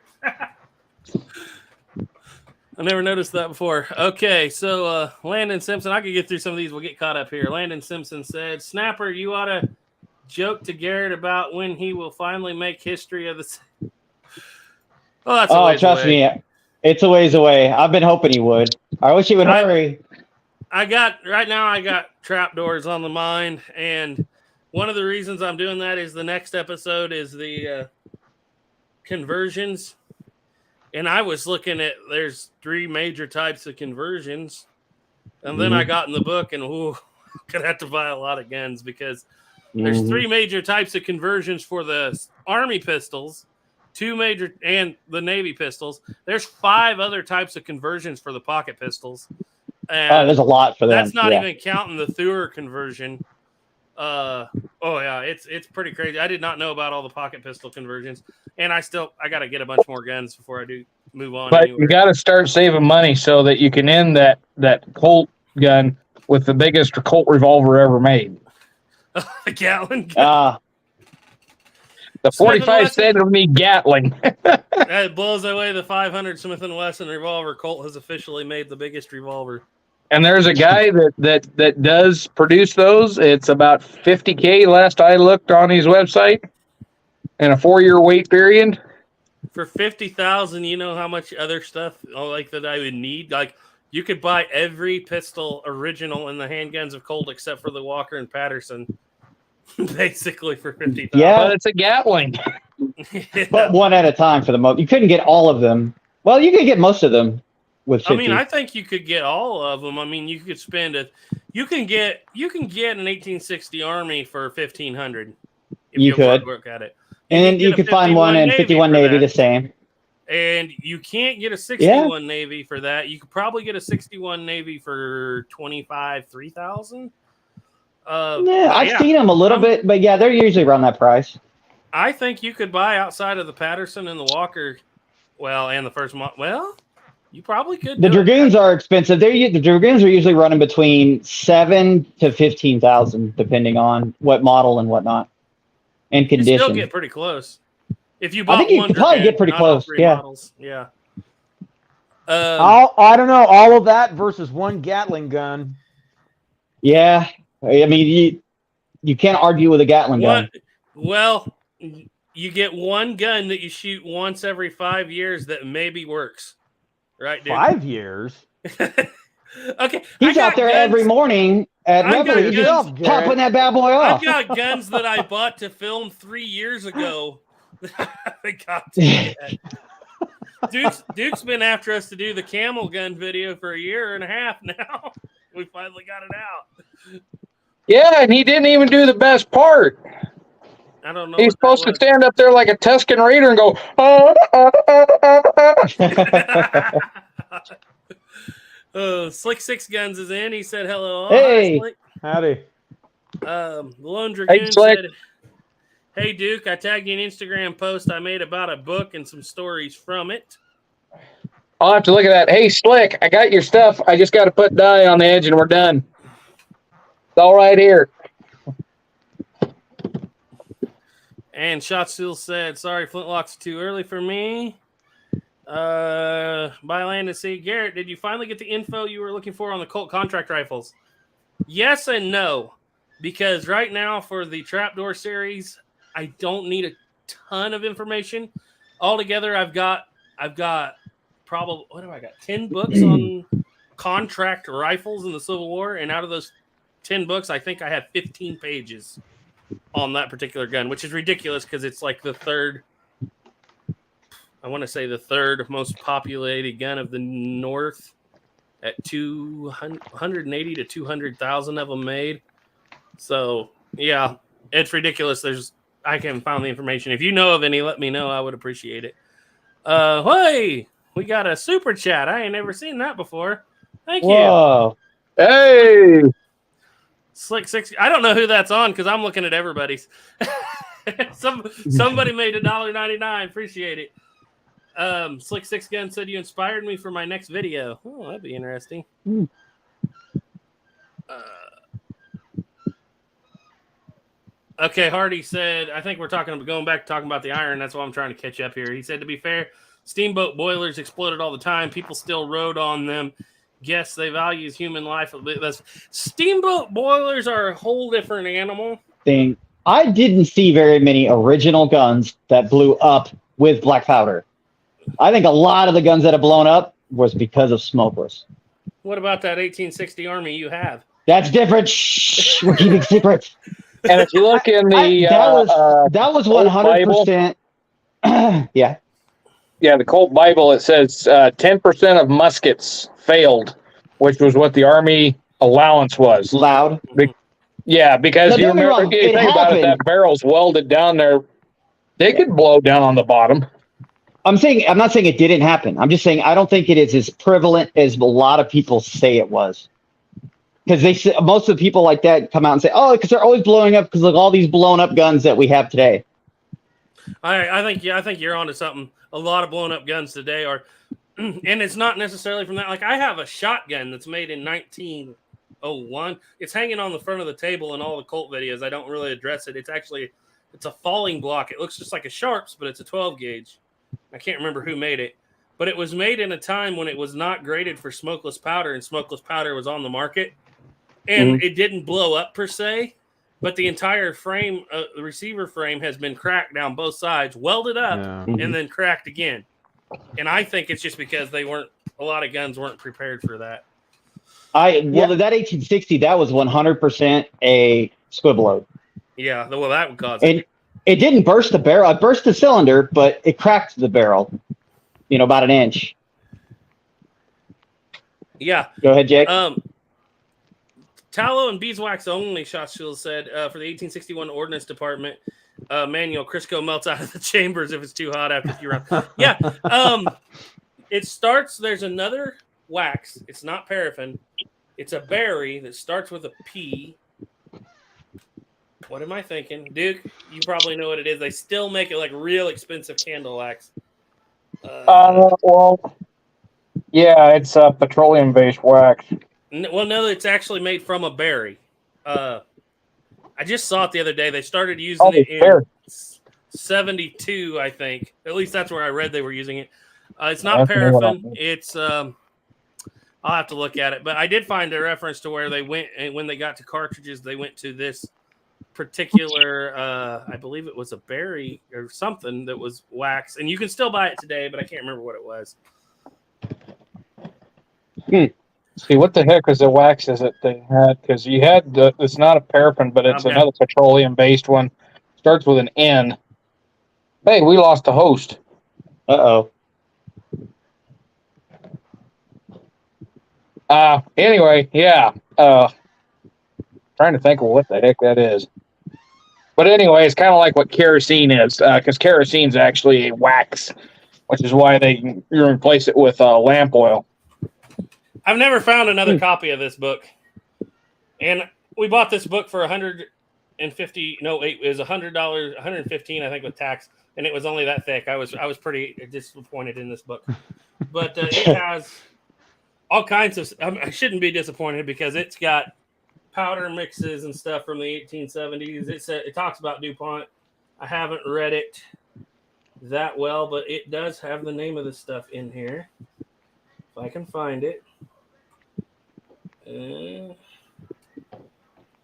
I never noticed that before. Okay, so Landon Simpson, I could get through some of these. We'll get caught up here. Landon Simpson said, Snapper, you ought to joke to Garrett about when he will finally make history of the... Oh, that's a Oh, ways trust away. me. It's a ways away. I've been hoping he would. I wish he would hurry. I got trapdoors on the mind, and one of the reasons I'm doing that is the next episode is the conversions. And I was looking at, there's 3 major types of conversions. And then I got in the book and, gonna have to buy a lot of guns because there's 3 major types of conversions for the Army pistols, 2 major, and the Navy pistols. There's 5 other types of conversions for the pocket pistols. And There's a lot for them. that's not Yeah. even counting the Thur conversion. It's pretty crazy. I did not know about all the pocket pistol conversions, and I got to get a bunch more guns before I do move on. But anywhere. you got to start saving money so that you can end that Colt gun with the biggest Colt revolver ever made. The Gatling gun. The Smith & 45 Wesson. Standard Me Gatling. That blows away the 500 Smith & Wesson revolver. Colt has officially made the biggest revolver. And there's a guy that does produce those. It's about $50K last I looked on his website in a 4-year wait period. For $50,000, you know how much other stuff that I would need? Like, you could buy every pistol original in the handguns of Colt except for the Walker and Patterson, basically for $50,000. Yeah. But it's a Gatling. But one at a time for the most. You couldn't get all of them. Well, you could get most of them with 50. I mean, I think you could get all of them. I mean, you could spend it. You can get an 1860 Army for $1,500. If You could. look at it. and then get you a could find one in 51 for Navy that. the same. And you can't get a 61 Navy for that. You could probably get a 61 Navy for $3,000. I've seen them a little bit, but yeah, they're usually around that price. I think you could buy outside of the Patterson and the Walker, and the first model. Well, you probably could. The do it. Dragoons are expensive. The Dragoons are usually running between $7,000 to $15,000, depending on what model and whatnot, and You condition. still get pretty close. If you bought think you one could probably Dragoon, get pretty not all close, 3 yeah. models. Yeah. I don't know. All of that versus one Gatling gun. Yeah, I mean you can't argue with a Gatling gun. Well, you get one gun that you shoot once every 5 years that maybe works, right, dude? 5 years. Okay, He's out there every morning at I got Reveille, guns, just popping that bad boy off. I've got guns that I bought to film 3 years ago. I got to yet. Duke's been after us to do the camel gun video for 1.5 years now. We finally got it out. Yeah, and he didn't even do the best part. I don't know. He's what that supposed to was. stand up there like a Tuscan Raider and go, Slick Six Guns is in. He said hello. Hey. Hi, Slick. Howdy. The Lone Dragoon Slick. said, "Hey Duke, I tagged you an Instagram post I made about a book and some stories from it." I'll have to look at that. Hey, Slick, I got your stuff. I just got to put dye on the edge and we're done. It's all right here. And Shotstill said, "Sorry, Flintlocks are too early for me." By land to sea, Garrett, did you finally get the info you were looking for on the Colt contract rifles? Yes and no, because right now for the Trapdoor series, I don't need a ton of information. Altogether, I've got probably 10 books on contract rifles in the Civil War, and out of those 10 books, I think I have 15 pages on that particular gun, which is ridiculous because it's like the third most populated gun of the North. at 180 to 200,000 of them made. So yeah, it's ridiculous. I can find the information. If you know of any, let me know. I would appreciate it. Hey, we got a super chat. I ain't never seen that before. Thank you. Whoa. Hey, Slick 60. I don't know who that's on because I'm looking at everybody's. Somebody made $1.99. Appreciate it. Slick Six Gun said you inspired me for my next video. Oh, that'd be interesting. Okay, Hardy said, I think we're going back to talking about the iron. That's why I'm trying to catch up here. He said, to be fair, steamboat boilers exploded all the time. People still rode on them. Guess they value human life a bit less. Steamboat boilers are a whole different animal. I didn't see very many original guns that blew up with black powder. I think a lot of the guns that have blown up was because of smokeless. What about that 1860 Army you have? That's different. Shh, we're keeping secrets. and if you look in the that was 100%. Yeah. Yeah, the Colt Bible, it says 10% of muskets failed, which was what the Army allowance was. Loud. Yeah, because Now, you don't get me remember, wrong, if you it think about it, happened. that barrel's welded down there. They could blow down on the bottom. I'm not saying it didn't happen. I'm just saying I don't think it is as prevalent as a lot of people say it was. Because most of the people like that come out and say, "Oh, because they're always blowing up because of all these blown up guns that we have today." I think you're onto something. A lot of blown up guns today are, and it's not necessarily from that. Like I have a shotgun that's made in 1901. It's hanging on the front of the table in all the Colt videos. I don't really address it. It's a falling block. It looks just like a Sharps, but it's a 12 gauge. I can't remember who made it, but it was made in a time when it was not graded for smokeless powder, and smokeless powder was on the market, and it didn't blow up per se, but the entire frame, the receiver frame, has been cracked down both sides, welded up, and then cracked again. And I think it's just because a lot of guns weren't prepared for that. That 1860, that was 100% a squib load. Yeah, well, that would cause it. It didn't burst the barrel. It burst the cylinder, but it cracked the barrel, about an inch. Yeah. Go ahead, Jake. Tallow and beeswax only, Shotfield said, for the 1861 Ordnance Department manual, Crisco melts out of the chambers if it's too hot after a few rounds. Yeah. It starts, there's another wax. It's not paraffin. It's a berry that starts with a P. What am I thinking? Duke, you probably know what it is. They still make it like real expensive candle wax. Well, yeah, it's petroleum-based wax. Well, no, it's actually made from a berry. I just saw it the other day. They started using it in 72, I think. At least that's where I read they were using it. It's not paraffin. It's I'll have to look at it. But I did find a reference to where they went, and when they got to cartridges, they went to this particular, I believe it was a berry or something that was wax. And you can still buy it today, but I can't remember what it was. See, what the heck is the wax is it they had? Because you had it's not a paraffin, but it's another petroleum-based one. Starts with an N. Hey, we lost a host. Uh-oh. Anyway, yeah. Trying to think of what the heck that is. But anyway, it's kind of like what kerosene is, because kerosene is actually a wax, which is why you replace it with lamp oil. I've never found another copy of this book. And we bought this book for $150. No, it was $100, $115, I think, with tax. And it was only that thick. I was pretty disappointed in this book. But it has all kinds of. I shouldn't be disappointed because it's got powder mixes and stuff from the 1870s. It talks about DuPont. I haven't read it that well, but it does have the name of the stuff in here. If I can find it.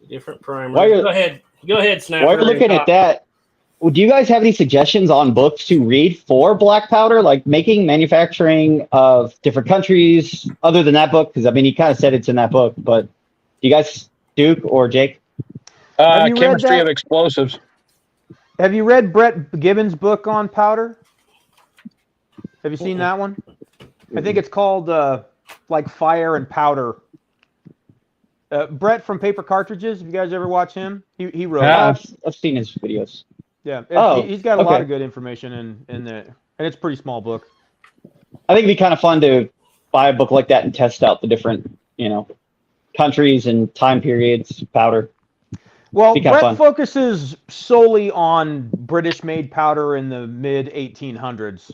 Different primer. Go ahead, Snapper. While you're looking at that, do you guys have any suggestions on books to read for black powder, like manufacturing of different countries, other than that book? Because you kind of said it's in that book, but do you guys, Duke or Jake? Chemistry of Explosives. Have you read Brett Gibbons' book on powder? Have you seen that one? I think it's called like fire and powder. Brett from Paper Cartridges. Have you guys ever watch him? He wrote. I've seen his videos. Yeah. Oh, He's got a lot okay. of good information in there, and it's a pretty small book. I think it'd be kind of fun to buy a book like that and test out the different, countries and time periods, powder. Well, Be kinda Brett fun. focuses solely on British-made powder in the mid 1800s.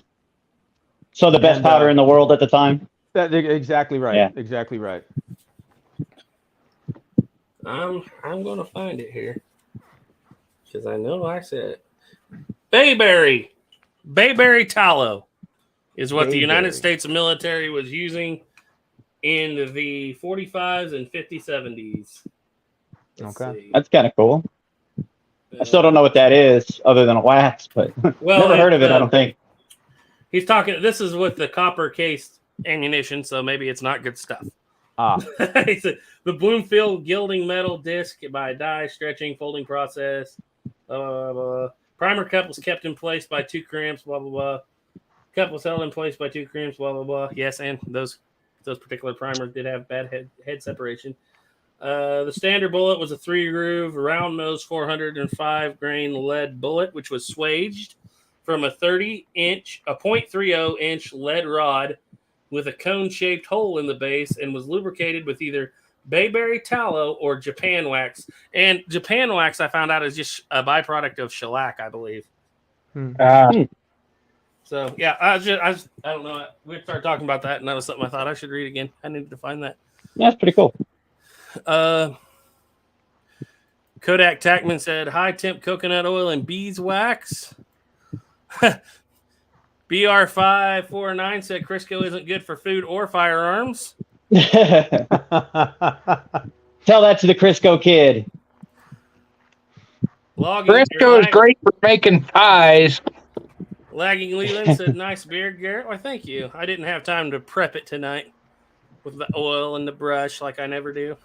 So the best And, powder in the world at the time. Exactly right. Yeah. Exactly right. I'm gonna find it here because I know I said it. Bayberry tallow is what the United Bayberry. States military was using in the 45s and 50s, 70s. Okay. That's kind of cool. I still don't know what that is other than a wax, but Well, never heard of it, it's, I don't think. He's talking. This is with the copper cased ammunition, so maybe it's not good stuff. Ah. He said, the Bloomfield gilding metal disc by die stretching folding process. Primer cup was kept in place by 2 crimps. Blah blah blah. Cup was held in place by 2 crimps. Blah blah blah. Yes, and those particular primers did have bad head separation. The standard bullet was a 3-groove round nose 405 grain lead bullet, which was swaged from a 0.30 inch lead rod with a cone-shaped hole in the base and was lubricated with either bayberry tallow or Japan wax. And Japan wax, I found out, is just a byproduct of shellac, I believe. So yeah, I don't know. We started talking about that, and that was something I thought I should read again. I needed to find that. Yeah, that's pretty cool. Kodak Tackman said high temp coconut oil and beeswax. BR549 said Crisco isn't good for food or firearms. Tell that to the Crisco kid. Crisco is great for making pies. Lagging Leland said nice beard, Garrett. Why, thank you. I didn't have time to prep it tonight with the oil and the brush like I never do.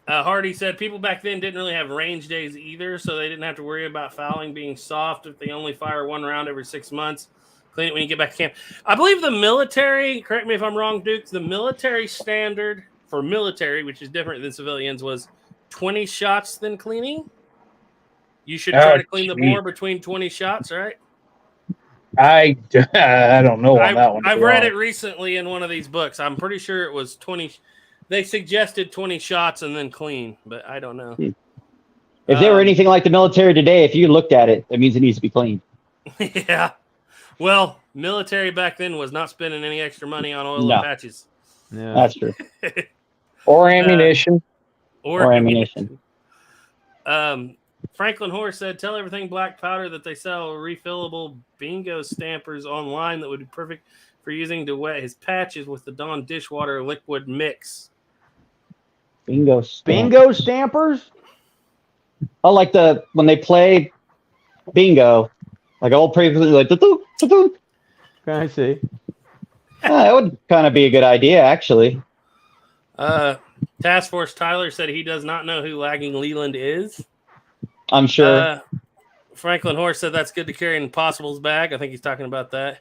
Hardy said people back then didn't really have range days either, so they didn't have to worry about fouling being soft if they only fire 1 round every 6 months. Clean it when you get back to camp. I believe the military, correct me if I'm wrong, Duke, the military standard for military, which is different than civilians, was 20 shots then cleaning. You should try to clean the bore between 20 shots, right? I don't know on that one. I've read it recently in one of these books. I'm pretty sure it was 20. They suggested 20 shots and then clean, but I don't know. If they were anything like the military today, if you looked at it, that means it needs to be cleaned. Yeah. Well, military back then was not spending any extra money on oil and patches. Yeah. That's true. Or ammunition. Or ammunition. Franklin Horse said, tell Everything Black Powder that they sell refillable bingo stampers online that would be perfect for using to wet his patches with the Dawn dishwater liquid mix. Bingo stampers? Oh, like when they play bingo, like old previously, like I see. That would kind of be a good idea, actually. Task Force Tyler said he does not know who Lagging Leland is. I'm sure. Franklin Horse said that's good to carry in Impossible's bag. I think he's talking about that.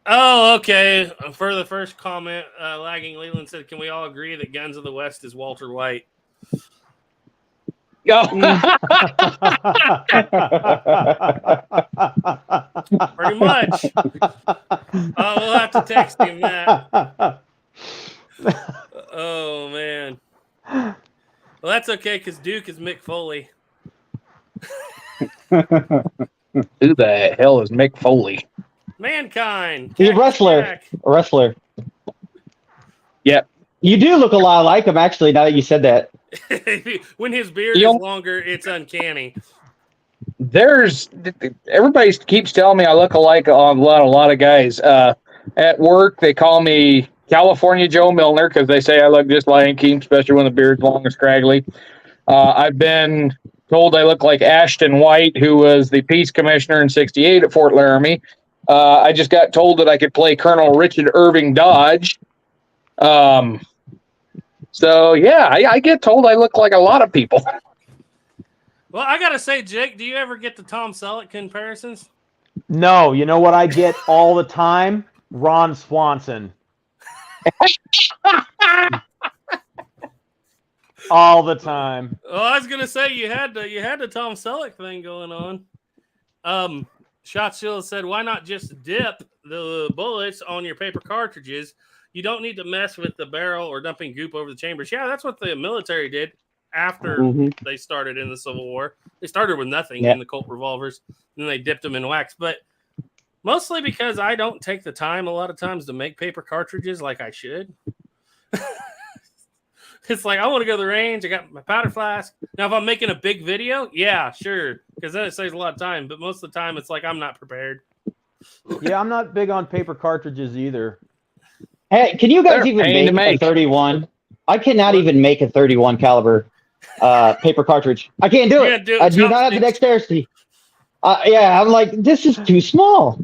Oh, okay. For the first comment, Lagging Leland said, can we all agree that Guns of the West is Walter White? Go. Pretty much. We'll have to text him that. Oh, man. Well, that's okay because Duke is Mick Foley. Who the hell is Mick Foley? Mankind. He's a wrestler. A wrestler. Yep. You do look a lot like him, actually, now that you said that. When his beard is longer, it's uncanny. Everybody keeps telling me I look alike on a lot of guys. At work, they call me California Joe Milner because they say I look just like him, especially when the beard's long and scraggly. I've been told I look like Ashton White, who was the peace commissioner in '68 at Fort Laramie. I just got told that I could play Colonel Richard Irving Dodge. So, yeah, I get told I look like a lot of people. Well, I got to say, Jake, do you ever get the Tom Selleck comparisons? No, you know what I get all the time? Ron Swanson. All the time. Oh, I was gonna say you had the Tom Selleck thing going on. Shot Shield said, "Why not just dip the bullets on your paper cartridges? You don't need to mess with the barrel or dumping goop over the chambers." Yeah, that's what the military did after they started in the Civil War. They started with nothing in the Colt revolvers, and then they dipped them in wax. But mostly because I don't take the time a lot of times to make paper cartridges like I should. It's like, I want to go to the range. I got my powder flask. Now, if I'm making a big video, yeah, sure. Because then it saves a lot of time. But most of the time, it's like I'm not prepared. Yeah, I'm not big on paper cartridges either. Hey, can you guys They're even pain to make a make. 31? I cannot even make a 31 caliber paper cartridge. I can't do You it. gotta do it I do not have the chopsticks. dexterity. Yeah, I'm like, this is too small.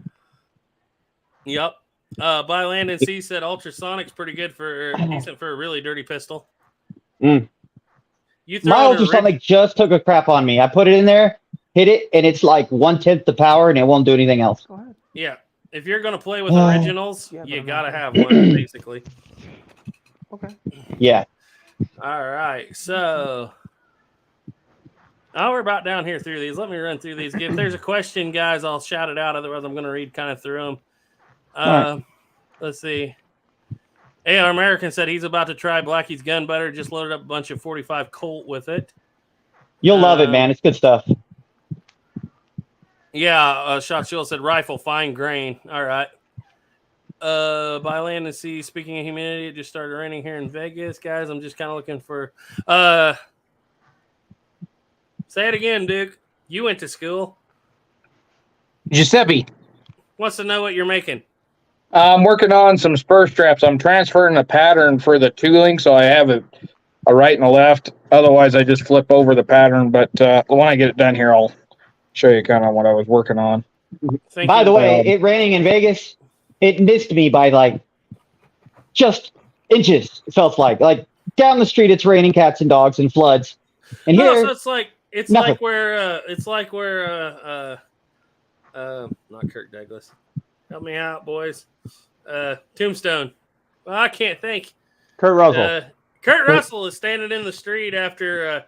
Yep. By Landon C said ultrasonic's pretty good for decent for a really dirty pistol. Mm. You throw My in a ultrasonic just took a crap on me. I put it in there, hit it, and it's like 1/10 the power, and it won't do anything else. Go ahead. yeah. If you're gonna play with Oh. originals, Yeah, but you I'm gotta not- have one basically. Okay. Yeah. All right, so we're about down here through these. Let me run through these. If there's a question, guys, I'll shout it out. Otherwise, I'm gonna read kind of through them. right. Let's see. AR American said he's about to try Blackie's gun butter. Just loaded up a bunch of 45 Colt with it. You'll love it, man. It's good stuff. Yeah, Shot Shield said rifle, fine grain. All right. By land and sea, speaking of humidity, it just started raining here in Vegas, guys. I'm just kind of looking for. Say it again, Duke. You went to school. Giuseppe. Wants to know what you're making. I'm working on some spur straps. I'm transferring the pattern for the tooling, so I have a right and a left. Otherwise, I just flip over the pattern. But when I get it done here, I'll show you kind of what I was working on. Thank By you. the way, it raining in Vegas, it missed me by like just inches. It felt like down the street, it's raining cats and dogs and floods. And No, here, so it's nothing. like where not Kirk Douglas. Help me out, boys. Tombstone. Well, I can't think. Kurt Russell. Kurt Russell is standing in the street after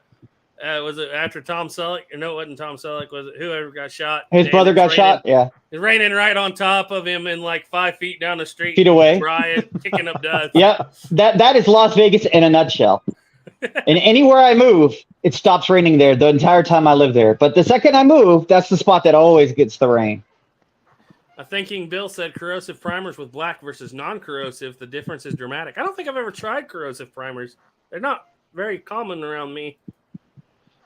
was it after Tom Selleck? Or no, it wasn't Tom Selleck. Was it whoever got shot? his And brother it's got raining- shot. Yeah, It's raining right on top of him and like 5 feet down the street. feet away. Riot, kicking up dust. Yeah, that is Las Vegas in a nutshell. And anywhere I move, it stops raining there the entire time I live there. But the second I move, that's the spot that always gets the rain. A thinking Bill said corrosive primers with black versus non-corrosive. The difference is dramatic. I don't think I've ever tried corrosive primers. They're not very common around me.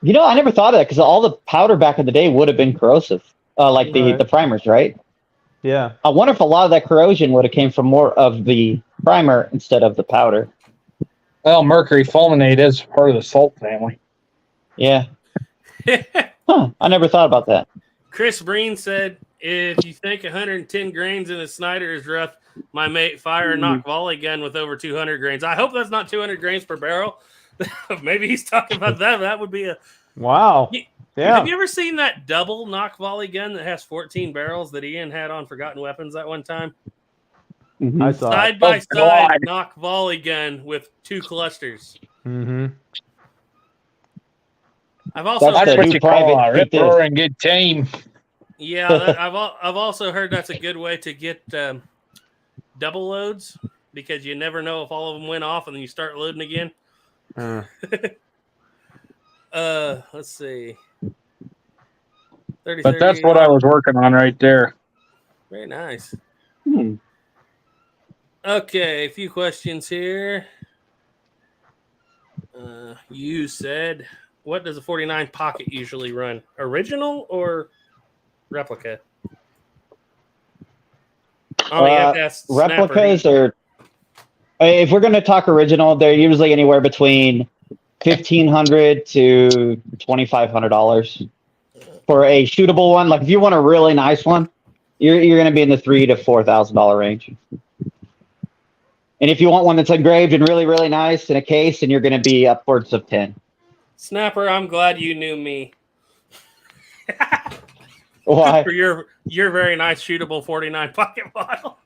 You know, I never thought of that because all the powder back in the day would have been corrosive, like Right. the primers, right? Yeah. I wonder if a lot of that corrosion would have came from more of the primer instead of the powder. Well, mercury fulminate is part of the salt family. Yeah. Huh. I never thought about that. Chris Breen said, if you think 110 grains in a Snyder is rough, my mate fire a knock volley gun with over 200 grains. I hope that's not 200 grains per barrel. Maybe he's talking about that. That would be a... Wow. Ye- Yeah. Have you ever seen that double knock volley gun that has 14 barrels that Ian had on Forgotten Weapons that one time? I saw it. Side by Oh, side God. knock volley gun with 2 clusters. Mm-hmm. I've also That's That's the what new you call private a rip this. roaring good team. yeah, I've also heard that's a good way to get double loads because you never know if all of them went off and then you start loading again. Let's see. 30, But that's what I was working on right there. Very nice. Hmm. Okay, a few questions here. You said, what does a 49 pocket usually run? Original or replica? Oh, you have to ask Snapper. Replicas are, if we're going to talk original, they're usually anywhere between $1,500 to $2,500 for a shootable one. Like if you want a really nice one, you're going to be in the $3,000 to $4,000 range. And if you want one that's engraved and really, really nice in a case, then you're going to be upwards of 10. Snapper, I'm glad you knew me. Why? For your very nice shootable 49 pocket model.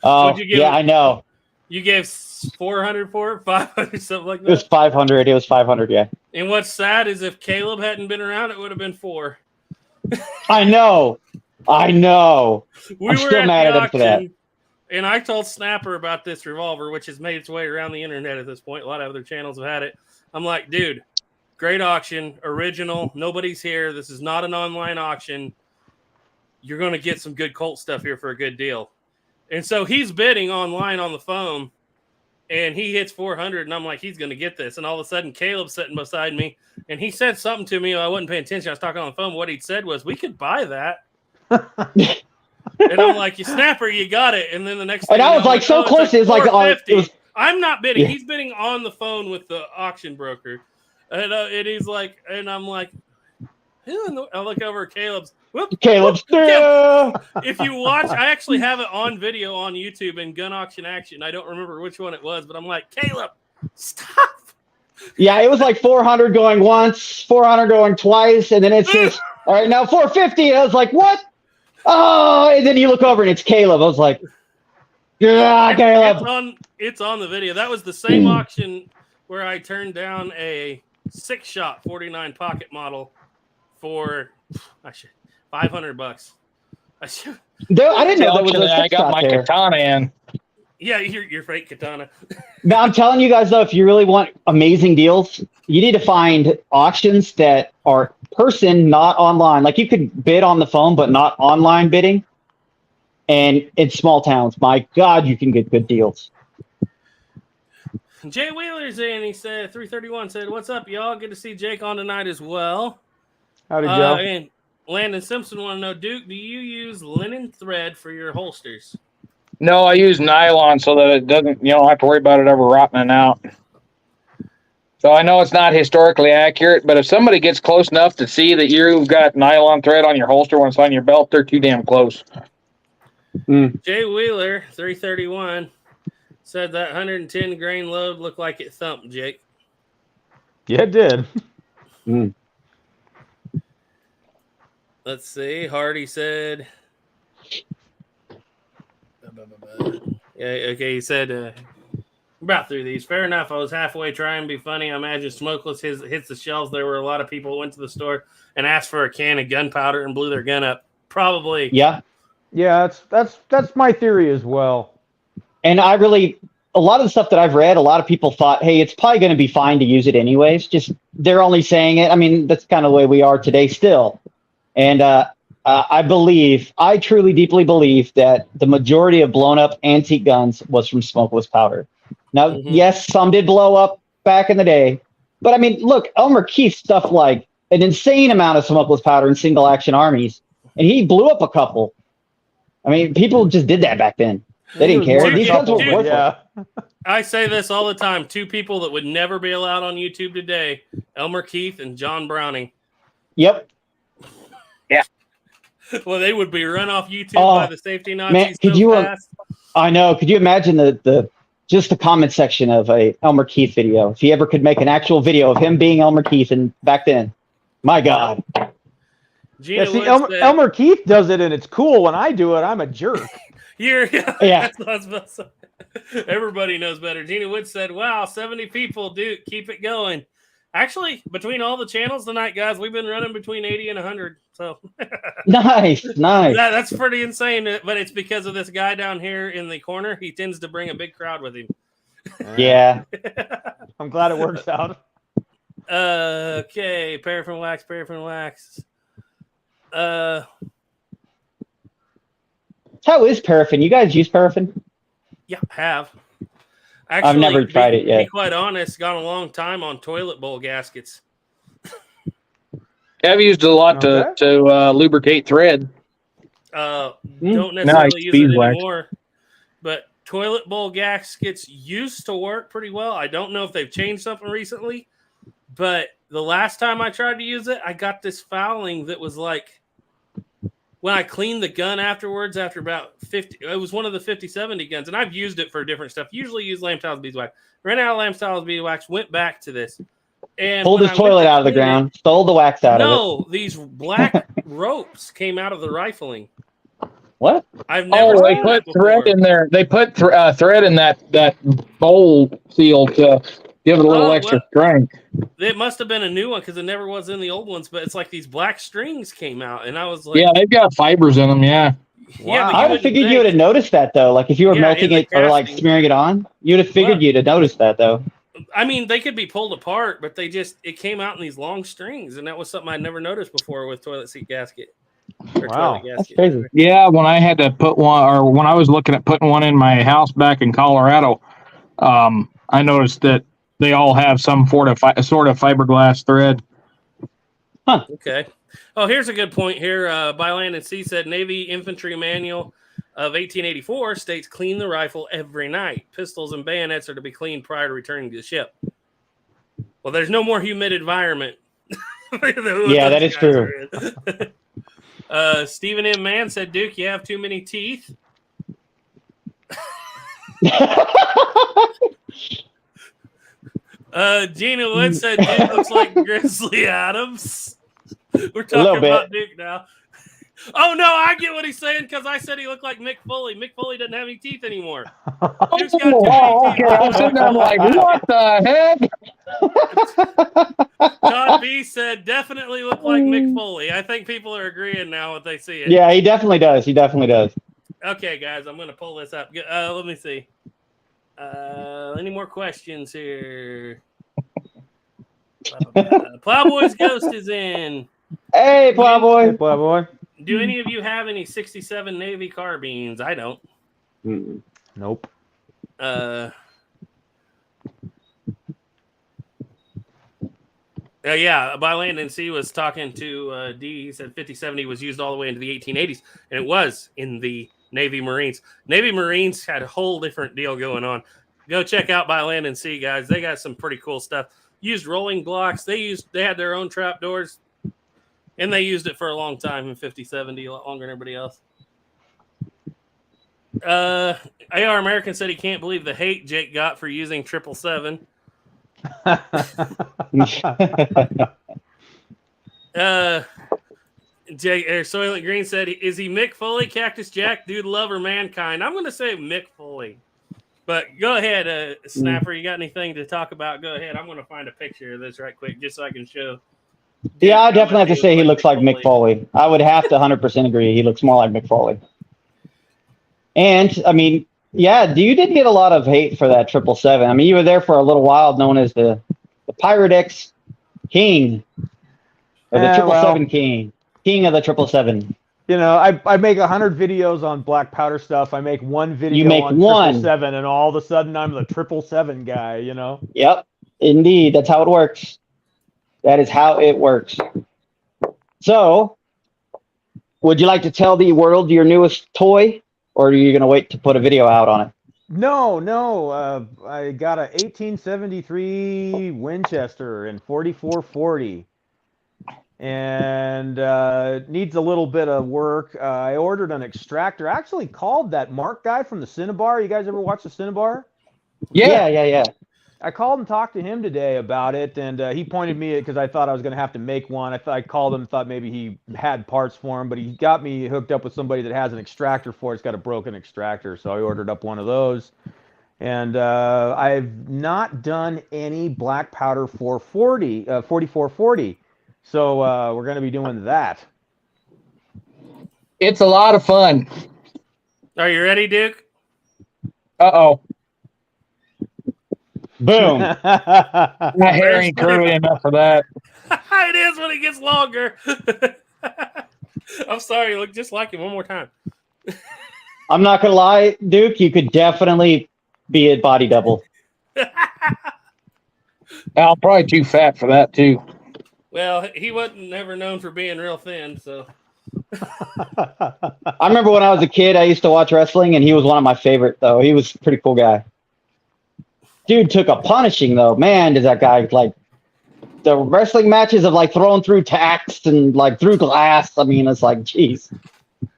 Oh, What'd you give yeah, him? I know. You gave 400 for it, 500, something like It was that. 500. It was 500. Yeah. And what's sad is if Caleb hadn't been around, it would have been 4. I know. I know. We I'm were still at mad the at him for that. auction, and I told Snapper about this revolver, which has made its way around the internet at this point. A lot of other channels have had it. I'm like, dude, great auction, original. Nobody's here. This is not an online auction. You're going to get some good Colt stuff here for a good deal. And so he's bidding online on the phone, and he hits 400, and I'm like, he's going to get this. And all of a sudden, Caleb's sitting beside me, and he said something to me. I wasn't paying attention. I was talking on the phone. What he said was, we could buy that. And I'm like, you Snapper, you got it. And then the next thing And I was I'm like so it's close. It was like, $450. I'm not bidding. Yeah. He's bidding on the phone with the auction broker. And he's like, and I'm like, who in the, I look over at Caleb's. Whoop, Caleb's. whoop. If you watch, I actually have it on video on YouTube in Gun Auction Action. I don't remember which one it was, but I'm like, Caleb, stop. Yeah, it was like 400 going once, 400 going twice, and then it says, all right, now 450. And I was like, what? Oh, and then you look over and it's Caleb. I was like, yeah, Caleb. It's on the video. That was the same auction where I turned down a 6-shot 49 pocket model for $500. I didn't know there was a I got my there. katana in. Yeah, your fake katana. Now, I'm telling you guys, though, if you really want amazing deals, you need to find auctions that are person, not online. Like you could bid on the phone, but not online bidding. And in small towns, my God, you can get good deals. Jay Wheeler's in. He said, 331 said, what's up, y'all? Good to see Jake on tonight as well. Howdy, Joe. And Landon Simpson want to know, Duke, do you use linen thread for your holsters? No, I use nylon so that it doesn't, you don't have to worry about it ever rotting out. So I know it's not historically accurate, but if somebody gets close enough to see that you've got nylon thread on your holster when it's on your belt, they're too damn close. Jay Wheeler, 331, said that 110 grain load looked like it thumped, Jake. Yeah, it did. Let's see. Hardy said, yeah, okay, he said, about through these. Fair enough. I was halfway trying to be funny. I imagine Smokeless hits the shelves. There were a lot of people who went to the store and asked for a can of gunpowder and blew their gun up. Probably. Yeah. Yeah, that's my theory as well. And a lot of the stuff that I've read, a lot of people thought, hey, it's probably going to be fine to use it anyways. Just they're only saying it. I mean, that's kind of the way we are today still. And I truly, deeply believe that the majority of blown up antique guns was from smokeless powder. Now, yes, some did blow up back in the day. But I mean, look, Elmer Keith stuff like an insane amount of smokeless powder in single action armies. And he blew up a couple. I mean, people just did that back then. They didn't care. These guns were worthless. Yeah. I say this all the time. 2 people that would never be allowed on YouTube today, Elmer Keith and John Browning. Yep. Yeah. Well, they would be run off YouTube by the safety Nazis. Man, could you? I know. Could you imagine the comment section of a Elmer Keith video? If he ever could make an actual video of him being Elmer Keith and back then, my God. Gina see, Wood said, Elmer Keith does it, and it's cool. When I do it, I'm a jerk. Yeah. Yeah. That's what I was about to say. Everybody knows better. Gina Wood said, wow, 70 people, Duke, keep it going. Actually, between all the channels tonight, guys, we've been running between 80 and 100. So Nice. that's pretty insane. But it's because of this guy down here in the corner. He tends to bring a big crowd with him. Yeah. I'm glad it works out. Okay, paraffin wax. How is paraffin? You guys use paraffin? Yeah, have. Actually, I've never tried it yet. To be quite honest, gone a long time on toilet bowl gaskets. I've used it a lot to lubricate thread. Don't necessarily use it beeswax. anymore, but toilet bowl gaskets used to work pretty well. I don't know if they've changed something recently, but the last time I tried to use it, I got this fouling that was like, when I cleaned the gun afterwards, after about 50, it was one of the 50-70 guns, and I've used it for different stuff. Usually use Lamb's beeswax. Ran out of Lamb's beeswax, went back to this. And pulled his toilet out of the ground, stole the wax out of it. No, these black ropes came out of the rifling. What? I've never. Oh, they seen put that thread before. in there. They put thread in that bowl seal to give it a little Oh, extra well, strength. it must have been a new one because it never was in the old ones. But it's like these black strings came out, and I was like, Yeah, they've got fibers in them. Yeah. yeah, but I you would have wouldn't figured you think- would have noticed that though. Like if you were Yeah, melting in the it or like casting. smearing it on, you'd have figured What? you'd have noticed that though. I mean, they could be pulled apart, but it came out in these long strings, and that was something I'd never noticed before with toilet seat gasket. Or Wow. toilet That's gasket. crazy. Yeah, when I had to put one, or when I was looking at putting one in my house back in Colorado, I noticed that they all have some sort of fiberglass thread. Okay. Oh, here's a good point here. By Land and Sea said Navy Infantry Manual of 1884 states clean the rifle every night. Pistols and bayonets are to be cleaned prior to returning to the ship. Well, there's no more humid environment. Yeah, that is true. Stephen M. Mann said, Duke, you have too many teeth. Gina Wood said Duke looks like Grizzly Adams. We're talking about Duke now. Oh, no, I get what he's saying because I said he looked like Mick Foley. Mick Foley doesn't have any teeth anymore. Duke's got too many teeth. I'm sitting there like, what the heck? Todd B said definitely look like Mick Foley. I think people are agreeing now when they see it. Yeah, he definitely does. He definitely does. Okay, guys, I'm going to pull this up. Let me see. Any more questions here? Plowboy's Ghost is in. Hey, Plowboy. Hey, Plowboy. Do any of you have any 67 Navy carbines? I don't. Mm. Nope. Yeah, By Land and Sea was talking to D. He said 5070 was used all the way into the 1880s, and it was in the Navy Marines. Navy Marines had a whole different deal going on. Go check out By Land and Sea, guys. They got some pretty cool stuff. Used rolling blocks. They had their own trap doors, and they used it for a long time in 5070, a lot longer than everybody else. AR American said he can't believe the hate Jake got for using 777. Soylent Green said, is he Mick Foley, Cactus Jack, Dude Love, or Mankind? I'm going to say Mick Foley. But go ahead, Snapper. You got anything to talk about? Go ahead. I'm going to find a picture of this right quick just so I can show. Yeah, I definitely have to say he looks like Mick Foley. I would have to 100% agree. He looks more like Mick Foley. And, I mean, yeah, you did get a lot of hate for that 777. I mean, you were there for a little while known as the Pirate X King. Or the 777 King. King of the 777. You know, I make 100 videos on black powder stuff. I make one video You make on one. 777, and all of a sudden I'm the 777 guy, you know? Yep, indeed. That's how it works. That is how it works. So, would you like to tell the world your newest toy, or are you going to wait to put a video out on it? No. I got a 1873 Winchester in 4440. And needs a little bit of work. I ordered an extractor. I actually called that Mark guy from the Cinnabar. You guys ever watch the Cinnabar? Yeah. I called and talked to him today about it, and he pointed me because I thought I was going to have to make one. I called him, thought maybe he had parts for him, but he got me hooked up with somebody that has an extractor for it. It's got a broken extractor, so I ordered up one of those. And I've not done any black powder 4440. So we're going to be doing that. It's a lot of fun. Are you ready, Duke? Uh-oh. Boom. My hair ain't curly enough for that. It is when it gets longer. I'm sorry. Look just like it one more time. I'm not going to lie, Duke, you could definitely be a body double. I'm probably too fat for that, too. Well, he wasn't never known for being real thin, so. I remember when I was a kid, I used to watch wrestling, and he was one of my favorite, though. He was a pretty cool guy. Dude took a punishing, though. Man, does that guy, like, the wrestling matches of, like, throwing through tacks and, like, through glass. I mean, it's like, jeez.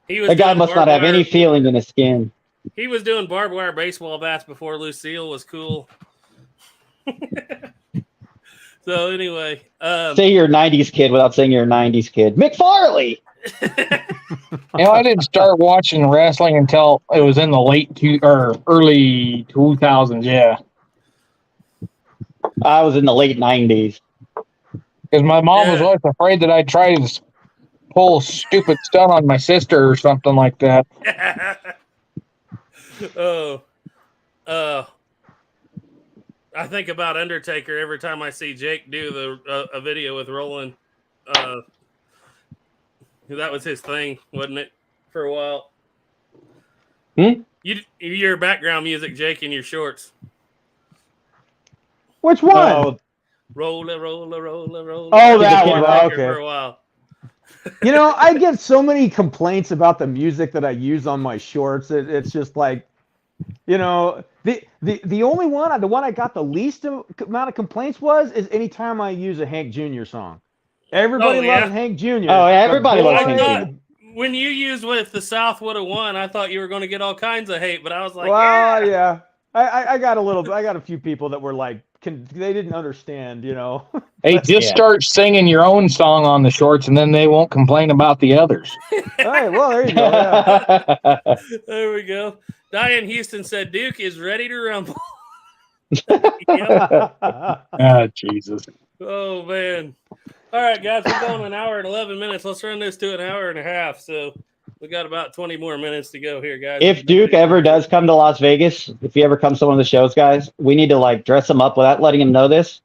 That guy must not have any feeling in his skin. He was doing barbed wire baseball bats before Lucille was cool. So, anyway. Say you're a 90s kid without saying you're a 90s kid. Mick Farley! I didn't start watching wrestling until it was in the early 2000s. Yeah, I was in the late 90s. because my mom was Yeah. always afraid that I'd try to pull stupid stunt on my sister or something like that. Oh, I think about Undertaker every time I see Jake do a video with Roland. That was his thing, wasn't it, for a while? Your background music, Jake, in your shorts. Which one? Oh, Roller, roller, roller, roller. Oh, that one. Undertaker Okay. For a while. You know, I get so many complaints about the music that I use on my shorts. It's just like, you know, the only one, the one I got the least amount of complaints is anytime I use a Hank Jr. song. Everybody Oh, yeah? loves Hank Jr. Oh, everybody But loves boy, Hank I Jr. thought when you used with the South would have won, I thought you were going to get all kinds of hate, but I was like, well, yeah. I got a few people that were like, they didn't understand, you know. Hey, just Yeah. start singing your own song on the shorts, and then they won't complain about the others. All right, well, there you go. Yeah. There we go. Diane Houston said Duke is ready to rumble. Yep. Ah, Jesus. Oh, man. All right, guys, we're going an hour and 11 minutes. Let's run this to an hour and a half. So we got about 20 more minutes to go here, guys. If Duke ever does come to Las Vegas, if he ever comes to one of the shows, guys, we need to like dress him up without letting him know this.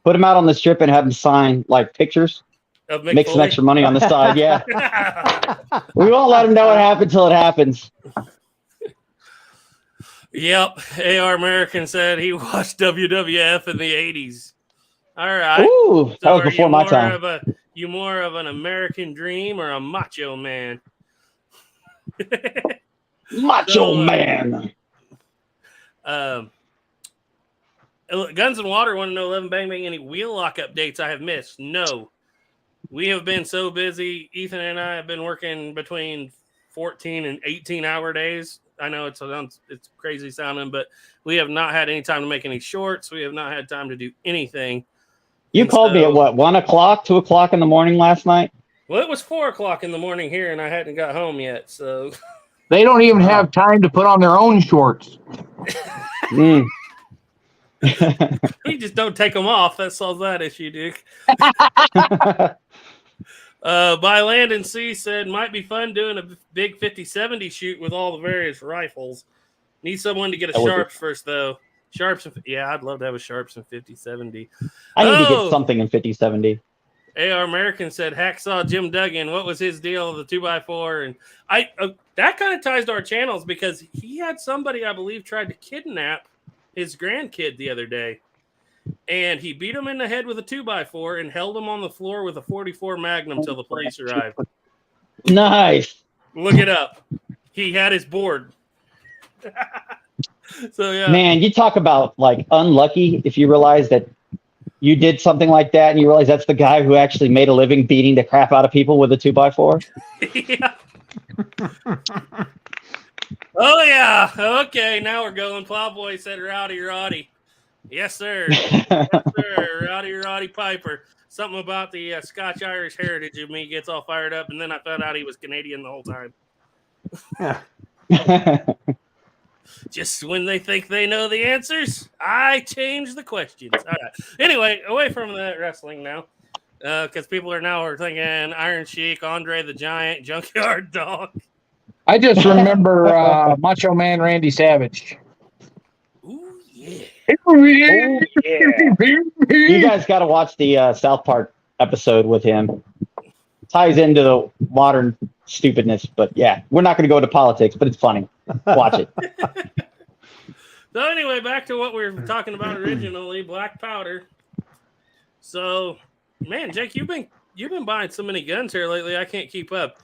Put him out on the strip and have him sign like pictures. Of Make some Foley? extra money on the side. Yeah, we won't let him know what happened till it happens. Yep. AR American said he watched WWF in the 80s. All right. Ooh, that was are before you my more time. Of you more of an American dream or a macho man? Macho So, man. Guns and Water want to know 11 Bang Bang any wheel lock updates I have missed. No. We have been so busy. Ethan and I have been working between 14 and 18-hour days. I know it's crazy sounding, but we have not had any time to make any shorts. We have not had time to do anything. You And called me so- at what, 1 o'clock, 2 o'clock in the morning last night? Well, it was 4 o'clock in the morning here, and I hadn't got home yet. So They don't even have time to put on their own shorts. Mm. we just don't take them off. That solves that issue, Duke. By Land and Sea said, might be fun doing a big 50-70 shoot with all the various rifles. Need someone to get a That would be- Sharps first, though. Sharps, yeah, I'd love to have a Sharps in 50-70. I need to Oh. get something in 50-70. AR American said, Hacksaw Jim Duggan, what was his deal with the 2x4? And that kind of ties to our channels because he had somebody, I believe, tried to kidnap his grandkid the other day. And he beat him in the head with a 2x4 and held him on the floor with a 44 Magnum till the police arrived. Nice. Look it up. He had his board. So, yeah. Man, you talk about like unlucky if you realize that you did something like that and you realize that's the guy who actually made a living beating the crap out of people with a 2x4. Yeah. Oh, yeah. Okay, now we're going. Plowboy said, Rowdy, Roddy. Yes, sir. Yes, sir. Rowdy, Roddy Piper. Something about the Scotch-Irish heritage of me gets all fired up, and then I found out he was Canadian the whole time. Just when they think they know the answers, I change the questions. All right. Anyway, away from that wrestling now, because people are thinking Iron Sheik, Andre the Giant, Junkyard Dog. I just remember Macho Man Randy Savage. Ooh, yeah. You guys got to watch the South Park episode with him. Ties into the modern stupidness, but yeah, we're not going to go into politics, but it's funny. Watch it. So anyway, back to what we were talking about originally, black powder. So, man, Jake, you've been buying so many guns here lately, I can't keep up.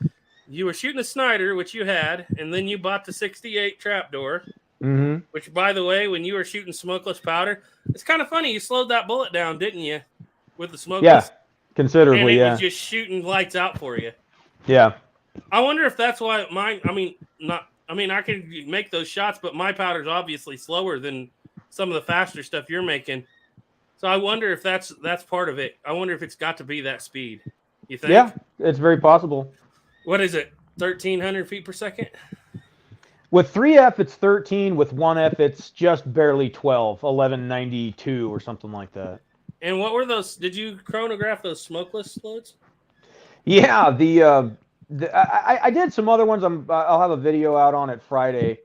You were shooting a Snyder, which you had, and then you bought the 68 trapdoor, which, by the way, when you were shooting smokeless powder, it's kind of funny. You slowed that bullet down, didn't you, with the smokeless? Yeah, considerably, and it yeah. was just shooting lights out for you. Yeah. I wonder if that's why mine. I can make those shots, but my powder's obviously slower than some of the faster stuff you're making. So I wonder if that's part of it. I wonder if it's got to be that speed. You think? Yeah, it's very possible. What is it? 1,300 feet per second? With 3F, it's 13. With 1F, it's just barely 12, 1192 or something like that. And what were those? Did you chronograph those smokeless loads? Yeah, I did some other ones. I'll have a video out on it Friday.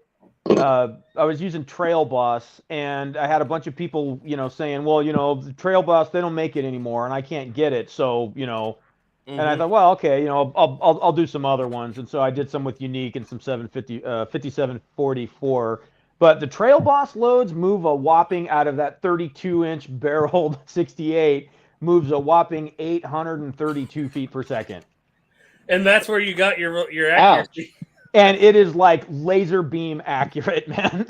I was using Trail Boss, and I had a bunch of people, saying, well, the Trail Boss, they don't make it anymore, and I can't get it. So, and I thought, well, okay, I'll do some other ones. And so I did some with Unique and some 5744. But the Trail Boss loads move a whopping, out of that 32-inch barreled 68, moves a whopping 832 feet per second. And that's where you got your accuracy. And it is like laser beam accurate, man.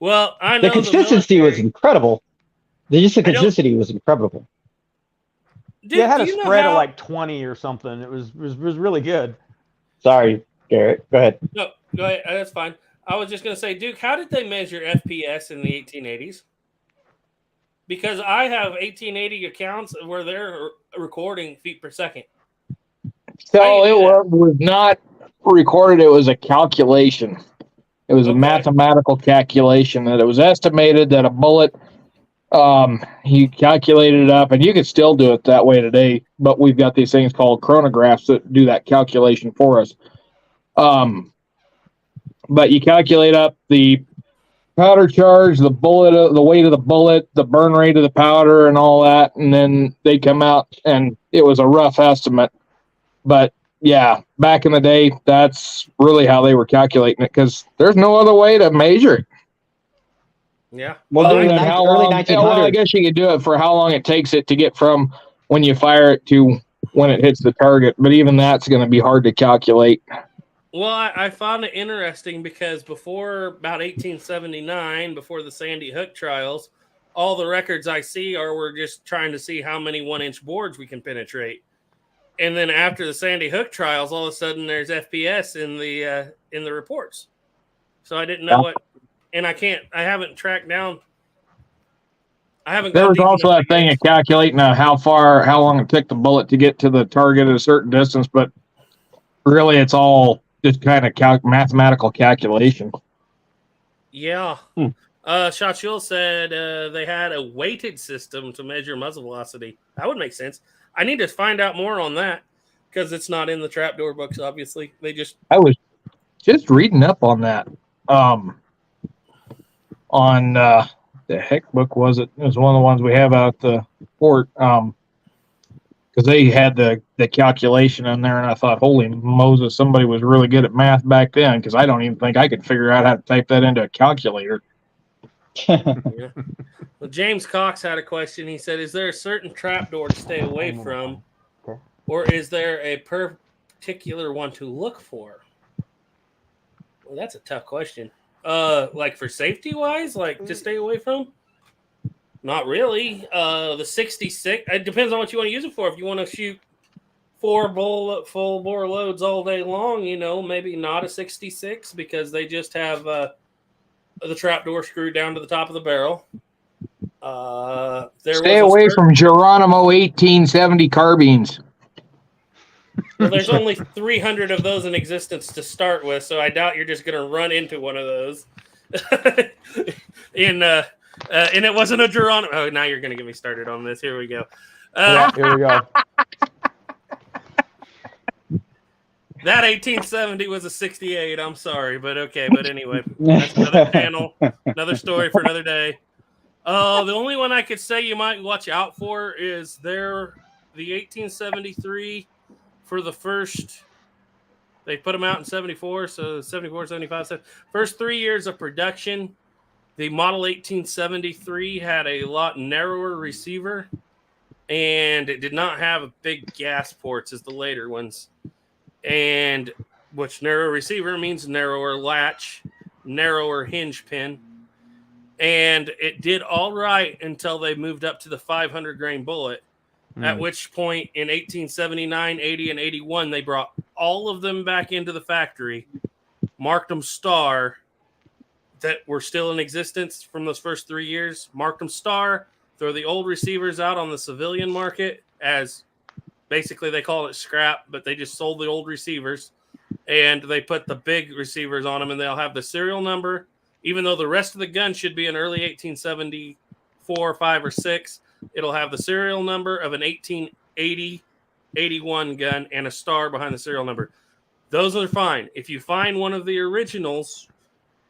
Well, I know the consistency was incredible. The consistency was incredible. Dude, yeah, it had a spread of like 20 or something. It was really good. Sorry, Garrett. Go ahead. No, go ahead. That's fine. I was just going to say, Duke, how did they measure FPS in the 1880s? Because I have 1880 accounts where they're recording feet per second. So it was not recorded. It was a calculation. It was a mathematical calculation that it was estimated that a bullet, he calculated it up, and you could still do it that way today, but we've got these things called chronographs that do that calculation for us. But you calculate up the powder charge, the bullet, the weight of the bullet, the burn rate of the powder, and all that, and then they come out, and it was a rough estimate. But yeah, back in the day, that's really how they were calculating it, because there's no other way to measure it. Yeah. Well, Other during than the how early long, 1900s. well, I guess you could do it for how long it takes it to get from when you fire it to when it hits the target. But even that's going to be hard to calculate. Well, I found it interesting because before about 1879, before the Sandy Hook trials, all the records I see we're just trying to see how many 1-inch boards we can penetrate. And then after the Sandy Hook trials, all of a sudden there's FPS in the reports. So I didn't know what, and I haven't tracked down. There was also that thing of calculating how long it took the bullet to get to the target at a certain distance, but really it's all just kind of mathematical calculation. Yeah. Shachul said they had a weighted system to measure muzzle velocity. That would make sense. I need to find out more on that because it's not in the trapdoor books, obviously. I was just reading up on that. On the heck book was it? It was one of the ones we have out at the port. Because they had the calculation in there, and I thought, holy Moses, somebody was really good at math back then, because I don't even think I could figure out how to type that into a calculator. Yeah. Well, James Cox had a question. He said, is there a certain trapdoor to stay away from, or is there a particular one to look for? Well, that's a tough question. Like for safety-wise, like to stay away from? Not really. The 66, it depends on what you want to use it for. If you want to shoot 4 full bore loads all day long, maybe not a 66 because they just have the trapdoor screwed down to the top of the barrel. Stay away from Geronimo 1870 carbines. Well, there's only 300 of those in existence to start with, so I doubt you're just going to run into one of those. And it wasn't a Geronimo. Oh, now you're going to get me started on this. Here we go. Here we go. That 1870 was a 68. I'm sorry, but okay. But anyway, that's another panel, another story for another day. The only one I could say you might watch out for is the 1873 for the first. They put them out in 74, so 74, 75, first 3 years of production. The model 1873 had a lot narrower receiver, and it did not have big gas ports as the later ones. And which narrow receiver means narrower latch, narrower hinge pin. And it did all right until they moved up to the 500 grain bullet, at which point in 1879, 80, and 81, they brought all of them back into the factory, marked them star, that were still in existence from those first 3 years, marked them star, throw the old receivers out on the civilian market as Basically, they call it scrap, but they just sold the old receivers, and they put the big receivers on them, and they'll have the serial number, even though the rest of the gun should be an early 1874, 5, or 6. It'll have the serial number of an 1880, 81 gun and a star behind the serial number. Those are fine. If you find one of the originals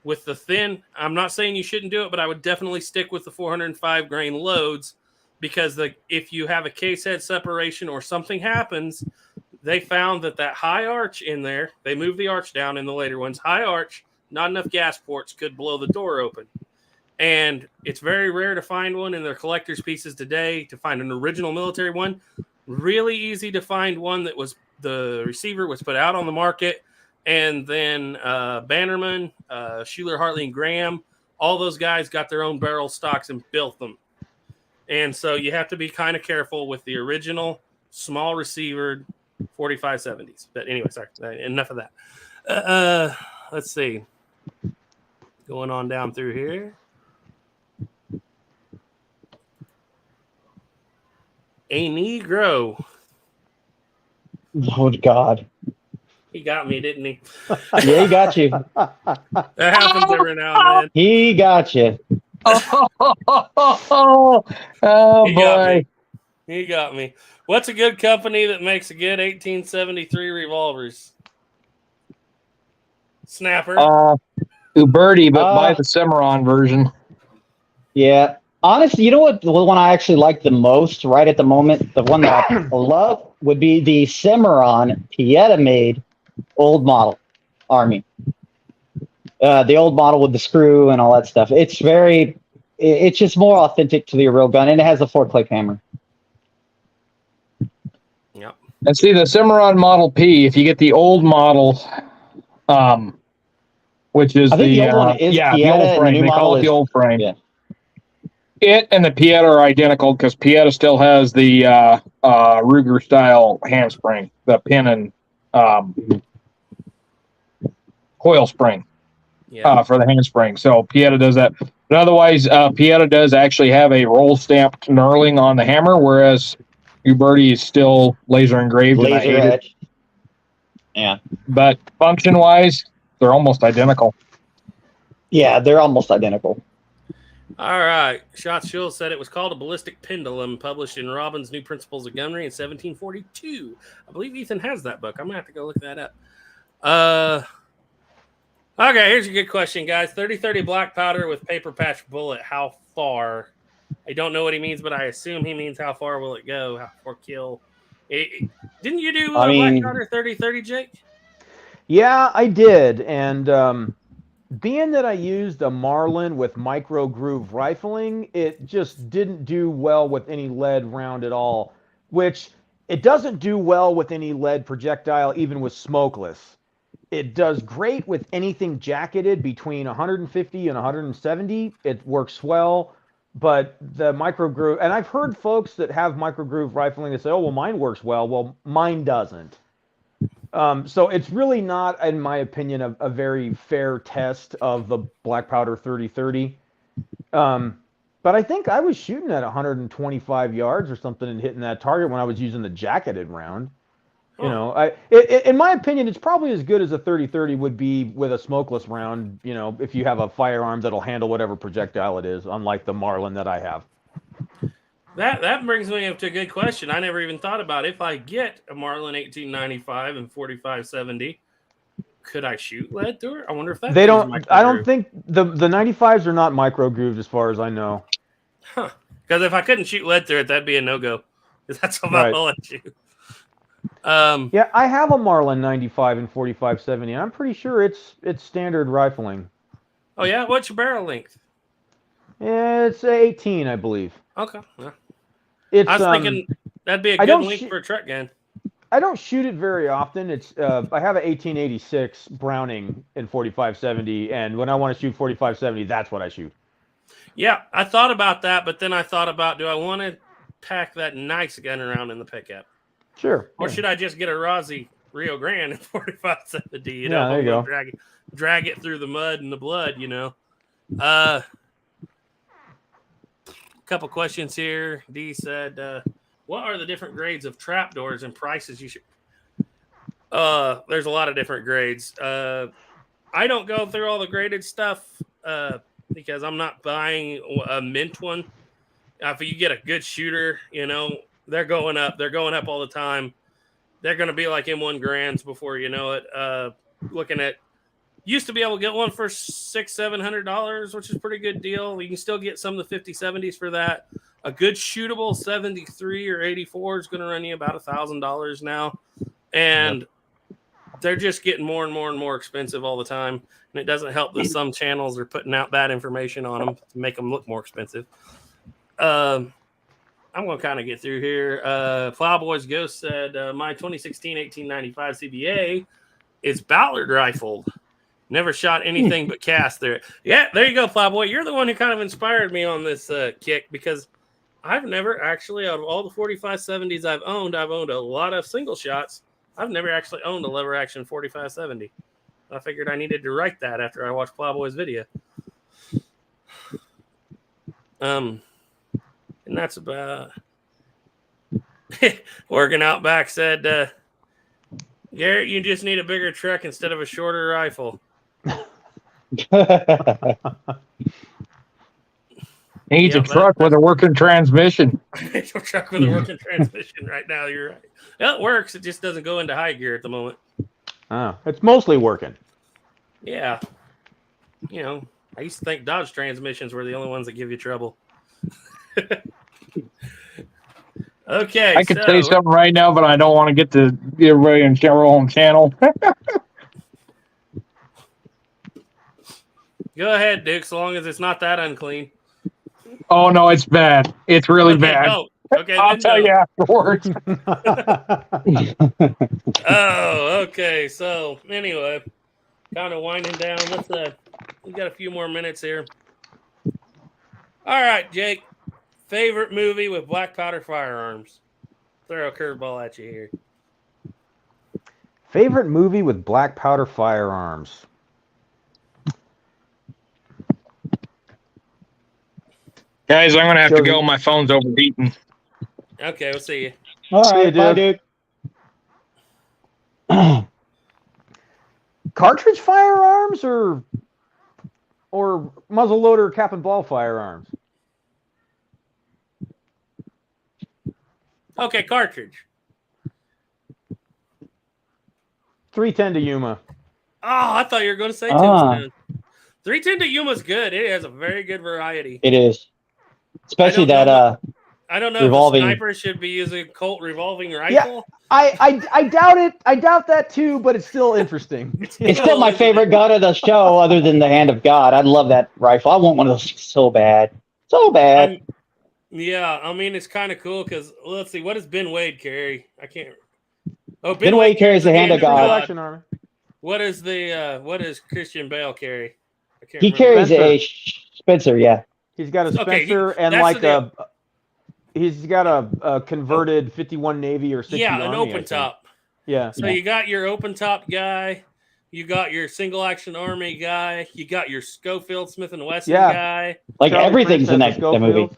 with the thin, I'm not saying you shouldn't do it, but I would definitely stick with the 405 grain loads, because if you have a case head separation or something happens, they found that high arch in there, they moved the arch down in the later ones, high arch, not enough gas ports could blow the door open. And it's very rare to find one in their collector's pieces today, to find an original military one. Really easy to find one that was the receiver was put out on the market. And then Bannerman, Schuler, Hartley, and Graham, all those guys got their own barrel stocks and built them. And so you have to be kind of careful with the original small receiver 4570s. But anyway, sorry, enough of that. Let's see. Going on down through here. A Negro. Oh God. He got me, didn't he? Yeah, he got you. That happens every now and then. He got you. Oh He got boy. me. He got me. What's a good company that makes a good 1873 revolvers? Snapper. Uberti, but buy the Cimarron version. Yeah. Honestly, you know what? The one I actually like the most right at the moment, the one that I love, would be the Cimarron Pieta-made old model Army. The old model with the screw and all that stuff. It's just more authentic to the real gun, and it has a 4-click hammer. Yep. And see, the Cimarron Model P, if you get the old model, which is I think the old one is the Pieta, old and the frame. new They call model it the is- old frame. yeah. It and the Pieta are identical, because Pieta still has the Ruger style handspring, the pin and coil spring Yeah. for the handspring. So Pieta does that. But otherwise, Pieta does actually have a roll stamped knurling on the hammer, whereas Uberti is still laser engraved. And I Laser hate it. edge. Yeah. But function wise, they're almost identical. Yeah, they're almost identical. All right. Shot Schultz said it was called a ballistic pendulum, published in Robbins' New Principles of Gunnery in 1742. I believe Ethan has that book. I'm going to have to go look that up. Okay, here's a good question, guys. 30-30 black powder with paper patch bullet. How far? I don't know what he means, but I assume he means how far will it go? How far kill? Didn't you do black powder 30-30, Jake? Yeah, I did. And being that I used a Marlin with micro groove rifling, it just didn't do well with any lead round at all, which it doesn't do well with any lead projectile, even with smokeless. It does great with anything jacketed between 150 and 170. It works well, but the micro groove, and I've heard folks that have micro groove rifling that say, oh, well, mine works well. Well, mine doesn't. So it's really not, in my opinion, a very fair test of the black powder 30-30. But I think I was shooting at 125 yards or something and hitting that target when I was using the jacketed round. You know, in my opinion, it's probably as good as a 30-30 would be with a smokeless round, you know, if you have a firearm that'll handle whatever projectile it is, unlike the Marlin that I have. That brings me up to a good question. I never even thought about if I get a Marlin 1895 and 4570, could I shoot lead through it? I wonder if that. They don't. I don't think the 95s are not micro grooved as far as I know. Huh? Because if I couldn't shoot lead through it, that'd be a no go. That's about Right. all I shoot. Yeah, I have a Marlin 95 and 4570, and I'm pretty sure it's standard rifling. Oh yeah, what's your barrel length? It's 18, I believe. Okay. Yeah. It's, I was thinking that'd be a I good don't length shoot- for a truck gun. I don't shoot it very often. It's I have a 1886 Browning in 4570, and when I want to shoot 4570, that's what I shoot. Yeah, I thought about that, but then I thought about, do I want to pack that nice gun around in the pickup? Sure. Or yeah. should I just get a Rossi Rio Grande in 4570? You know, Yeah, there you go. Drag it through the mud and the blood, you know. Couple questions here. D said, what are the different grades of trapdoors and prices you should? There's a lot of different grades. I don't go through all the graded stuff because I'm not buying a mint one. If you get a good shooter, they're going up. They're going up all the time. They're going to be like M1 grands before you know it. Looking at, used to be able to get one for $600-700, which is a pretty good deal. You can still get some of the 50-70s for that. A good shootable 73 or 84 is going to run you about $1,000 now, and they're just getting more and more and more expensive all the time. And it doesn't help that some channels are putting out bad information on them to make them look more expensive. I'm going to kind of get through here. Plowboys Ghost said, my 2016 1895 CBA is Ballard rifled. Never shot anything but cast there. Yeah, there you go, Plowboy. You're the one who kind of inspired me on this kick, because I've never actually, out of all the 45-70s I've owned a lot of single shots. I've never actually owned a lever action 45-70. I figured I needed to write that after I watched Plowboy's video. And that's about Working Out Back said, Garrett, you just need a bigger truck instead of a shorter rifle. Needs a truck with a working transmission. A truck with a working transmission right now. You're right. Well, it works. It just doesn't go into high gear at the moment. Oh, it's mostly working. Yeah. I used to think Dodge transmissions were the only ones that give you trouble. Okay. I could say something right now, but I don't want to get everybody in their own channel. Go ahead, Duke, so long as it's not that unclean. Oh, no, it's bad. It's really bad. No. Okay, I'll tell you afterwards. Oh, okay. So, anyway, kind of winding down. We got a few more minutes here. All right, Jake. Favorite movie with black powder firearms? Throw a curveball at you here. Favorite movie with black powder firearms? Guys, I'm going to have to go. My phone's overheating. Okay, we'll see you. All See you, right, bye, dude. Cartridge firearms or muzzleloader cap and ball firearms? Okay, cartridge. 310 to Yuma. Oh, I thought you were going to say Tombstone. 310 to Yuma's good. It has a very good variety. It is. Especially I don't know revolving. if a sniper should be using Colt revolving rifle. I doubt it. I doubt that too, but it's still interesting. It's still my favorite gun of the show, other than the Hand of God. I love that rifle. I want one of those so bad. So bad. Yeah, I mean, it's kind of cool because, let's see, what does Ben Wade carry? I can't. Oh, Ben Wade carries the Hand of God. What does Christian Bale carry? I can't He remember. carries Spencer. a Spencer, yeah. He's got a Okay, Spencer and that's like the he's got a converted 51 Navy or 60 Yeah, Army, an I open think. top. Yeah. So you got your open top guy, you got your single action army guy, you got your Schofield Smith and Wesson guy. Like Charlie everything's Prince in has that a movie. Schofield.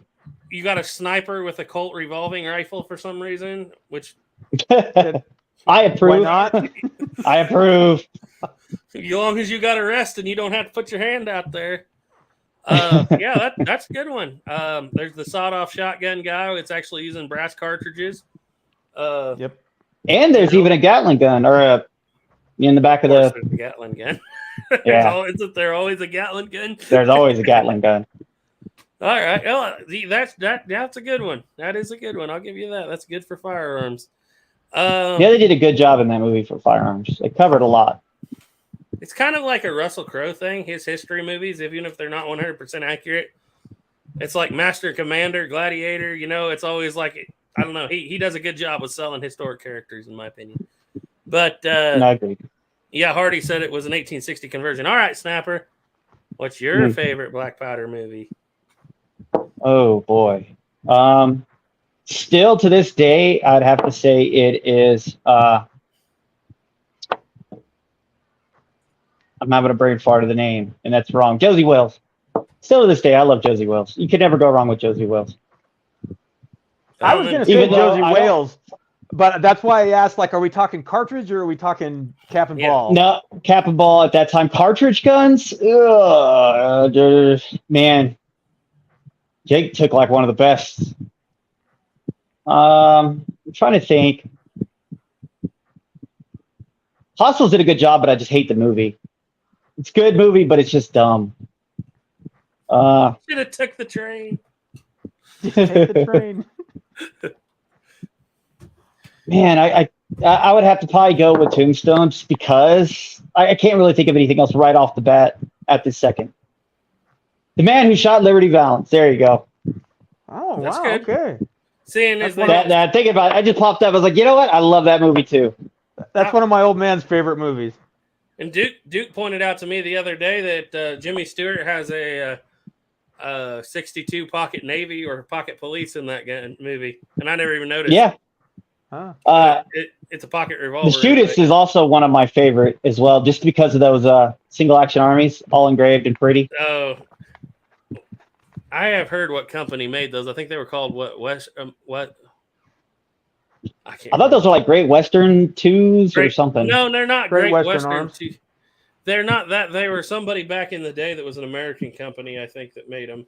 You got a sniper with a Colt revolving rifle for some reason, which I approve. Why not? I approve. as long as you got a rest and you don't have to put your hand out there. Yeah, that's a good one. There's the sawed-off shotgun guy. It's actually using brass cartridges. Yep. And there's even a Gatling gun in the back of There's the. a Gatling gun. Yeah. Isn't there always a Gatling gun? There's always a Gatling gun. All right. Well, that's a good one. That is a good one. I'll give you that. That's good for firearms. Yeah, they did a good job in that movie for firearms. They covered a lot. It's kind of like a Russell Crowe thing. His history movies, even if they're not 100% accurate, it's like Master Commander, Gladiator. It's always like, I don't know. He does a good job with selling historic characters, in my opinion. But I agree. yeah, Hardy said it was an 1860 conversion. All right, Snapper, what's your favorite black powder movie? Oh boy. Still to this day, I'd have to say it is. I'm having a brain fart of the name, and that's wrong. Josie Wells. Still to this day, I love Josie Wells. You can never go wrong with Josie Wells. I was going to say Even though Josie I don't- Wales, but that's why I asked, like, are we talking cartridge or are we talking cap and Yeah. ball? No, cap and ball at that time. Cartridge guns? Man. Jake took like one of the best. I'm trying to think. Hostiles did a good job, but I just hate the movie. It's a good movie, but it's just dumb. Should have took the train. Take the train. Man, I would have to probably go with Tombstone just because I can't really think of anything else right off the bat at this second. The Man Who Shot Liberty Valance. There you go. Oh, That's wow. good. Okay. Seeing That's as one that, That thinking about it, I just popped up. I was like, you know what? I love that movie too. That's one of my old man's favorite movies. and Duke pointed out to me the other day that Jimmy Stewart has a 62 Pocket Navy or Pocket Police in that movie, and I never even noticed. Yeah. Huh. It's a pocket revolver. The Shootist is also one of my favorite as well, just because of those single action armies, all engraved and pretty. Oh, I have heard what company made those. I think they were called what? I can't. I thought those were like Great Western 2s or something. No, they're not Great Great Western Western. Arms? They're not that. They were somebody back in the day that was an American company, I think, that made them.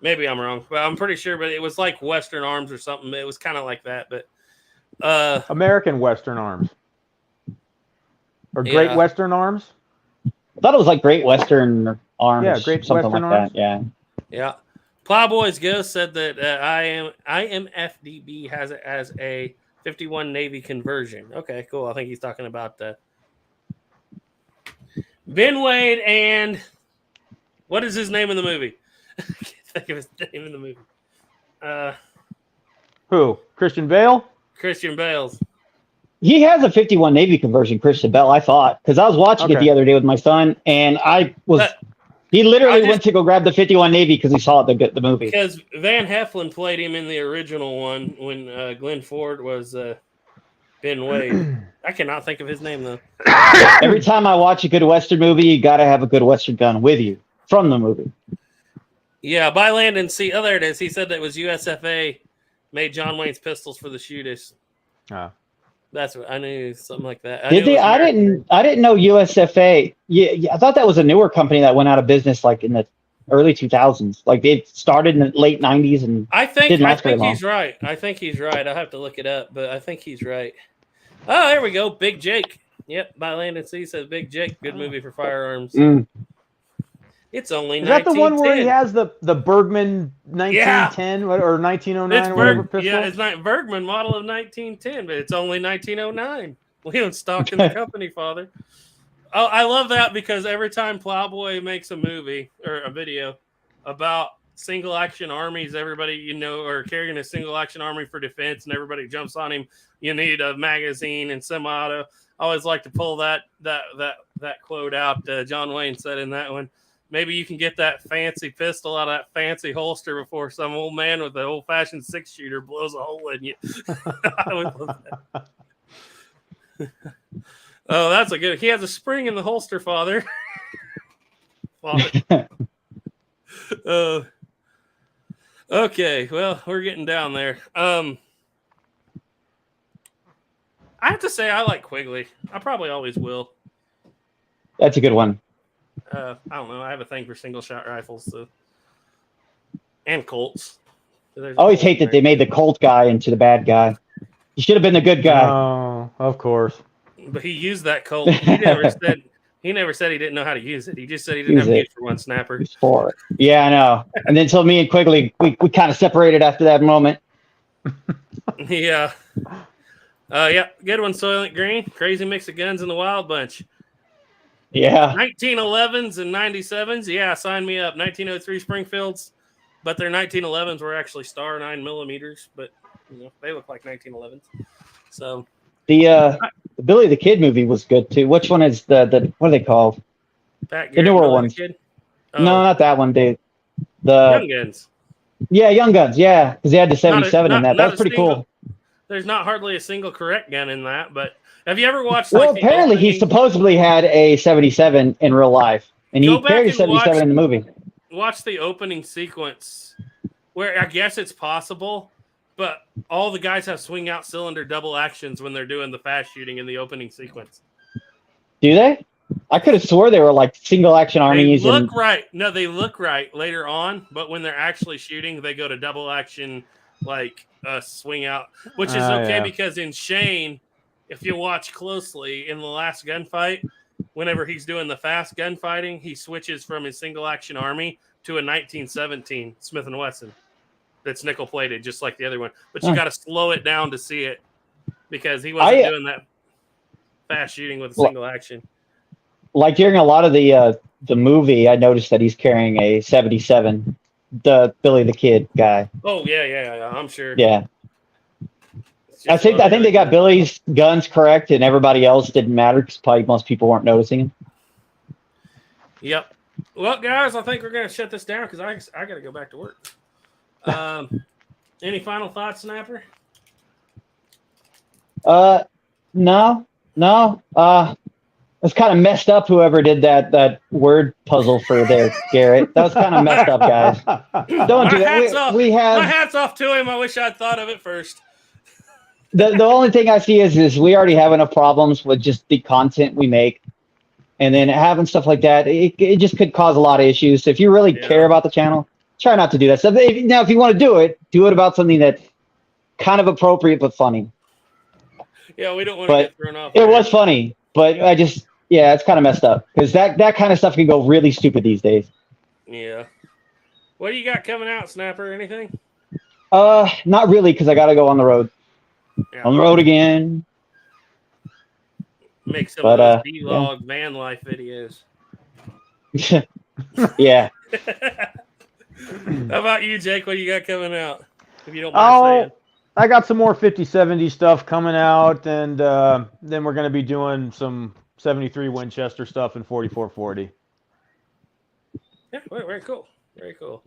Maybe I'm wrong, but I'm pretty sure. But it was like Western Arms or something. It was kind of like that, but. American Western Arms. Or Great Yeah. Western Arms? I thought it was like Great Western Arms. Yeah, Great something Western like Arms. that. Yeah. Yeah. Plowboys Ghost said that IMFDB has it as a 51 Navy conversion. Okay, cool. I think he's talking about Ben Wade and what is his name in the movie? I can't think of his name in the movie. Who? Christian Bale? Christian Bale's. He has a 51 Navy conversion, Christian Bell, I thought. Because I was watching it Okay. the other day with my son, and But- he literally I just- went to go grab the 51 Navy because he saw the movie. Because Van Heflin played him in the original one when Glenn Ford was Ben Wade. I cannot think of his name, though. Every time I watch a good Western movie, you got to have a good Western gun with you from the movie. Yeah, by land and sea. Oh, there it is. He said that was USFA made John Wayne's pistols for the shooters. That's what I knew. Something like that. Did they? I didn't know USFA. Yeah, I thought that was a newer company that went out of business like in the early 2000s. Like they started in the late 90s and I think didn't last very long. he's right. I think he's right. I'll have to look it up, but I think he's right. Oh, there we go. Big Jake. Yep, by land and sea says Big Jake. Good movie for firearms. It's only Is that the one where he 1910. has the Bergman 1910 or 1909 It's or whatever Berg, pistol? yeah, it's not Bergman model of 1910, but it's only 1909. We don't stock in the company, father. Oh, I love that because every time Plowboy makes a movie or a video about single action armies, everybody are carrying a single action army for defense, and everybody jumps on him. You need a magazine and semi-auto. I always like to pull that quote out. John Wayne said in that one. Maybe you can get that fancy pistol out of that fancy holster before some old man with an old-fashioned six-shooter blows a hole in you. I would love that. Oh, that's a good. He has a spring in the holster, father. Father. Okay, well, we're getting down there. I have to say I like Quigley. I probably always will. that's a good one. I don't know. I have a thing for single shot rifles, so and Colts. So I always hate that they made the Colt guy into the bad guy. He should have been the good guy. Oh, of course. But he used that Colt. He never said he didn't know how to use it. He just said he didn't Use have it. use for one snapper. It's for yeah, I know. And then so me and Quigley, we kind of separated after that moment. Yeah. Yeah, good one, Soylent Green. Crazy mix of guns in the Wild Bunch. Yeah. 1911s and 97s. Yeah, sign me up. 1903 Springfields, but their 1911s were actually Star 9mm, but they look like 1911s. So The Billy the Kid movie was good too. Which one is the what are they called? Pat The newer Garrett, ones. Kid. No, not that one, dude. The Young Guns. yeah, Young Guns. Yeah, because they had the 77 in that. That was pretty cool. There's not hardly a single correct gun in that, but have you ever watched? Well, the apparently he opening- supposedly had a 77 in real life, and Go he back carried a and 77 watch- in the movie. watch the opening sequence, where I guess it's possible, but all the guys have swing out cylinder double actions when they're doing the fast shooting in the opening sequence. Do they? I could have swore they were like single action They armies. look And right. No, they look right later on, but when they're actually shooting, they go to double action, like swing out, which is okay because in Shane, if you watch closely in the last gunfight, whenever he's doing the fast gunfighting, he switches from his single action army to a 1917 Smith & Wesson that's nickel plated, just like the other one. But you got to slow it down to see it because he wasn't doing that fast shooting with a single action. like during a lot of the movie, I noticed that he's carrying a 77, the Billy the Kid guy. Oh yeah, I'm sure. Yeah. I think they got Billy's guns correct, and everybody else didn't matter because probably most people weren't noticing him. Yep. Well, guys, I think we're gonna shut this down because I got to go back to work. Any final thoughts, Snapper? No. It's kind of messed up. Whoever did that word puzzle for there, Garrett. That was kind of messed up, guys. Don't do that. We have my hats off to him. I wish I'd thought of it first. The only thing I see is we already have enough problems with just the content we make, and then having stuff like that, it just could cause a lot of issues. So if you really care about the channel, try not to do that stuff. Now, if you want to do it about something that's kind of appropriate but funny. Yeah, we don't want to get thrown off. It was funny, but it's kind of messed up because that kind of stuff can go really stupid these days. Yeah. What do you got coming out, Snapper? Anything? Not really, because I got to go on the road. Yeah. On the road again. Make some of those vlog van life videos. Yeah. How about you, Jake? What do you got coming out? If you don't mind saying. I got some more 50-70 stuff coming out, and then we're going to be doing some 73 Winchester stuff in 4440. Yeah, very cool. Very cool.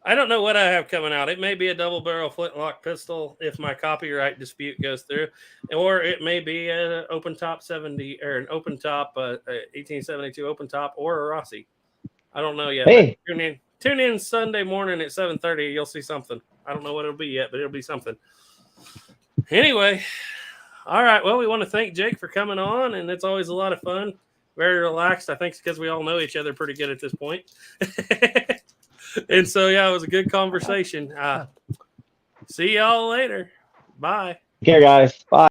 I don't know what I have coming out. It may be a double barrel flintlock pistol if my copyright dispute goes through, or it may be an open top 70 or an open top 1872 open top or a Rossi. I don't know yet. Hey. Tune in Sunday morning at 7:30. You'll see something. I don't know what it'll be yet, but it'll be something. Anyway, all right. Well, we want to thank Jake for coming on, and it's always a lot of fun. Very relaxed. I think it's because we all know each other pretty good at this point. And so, yeah, it was a good conversation. See y'all later. Bye. Take care, guys. Bye.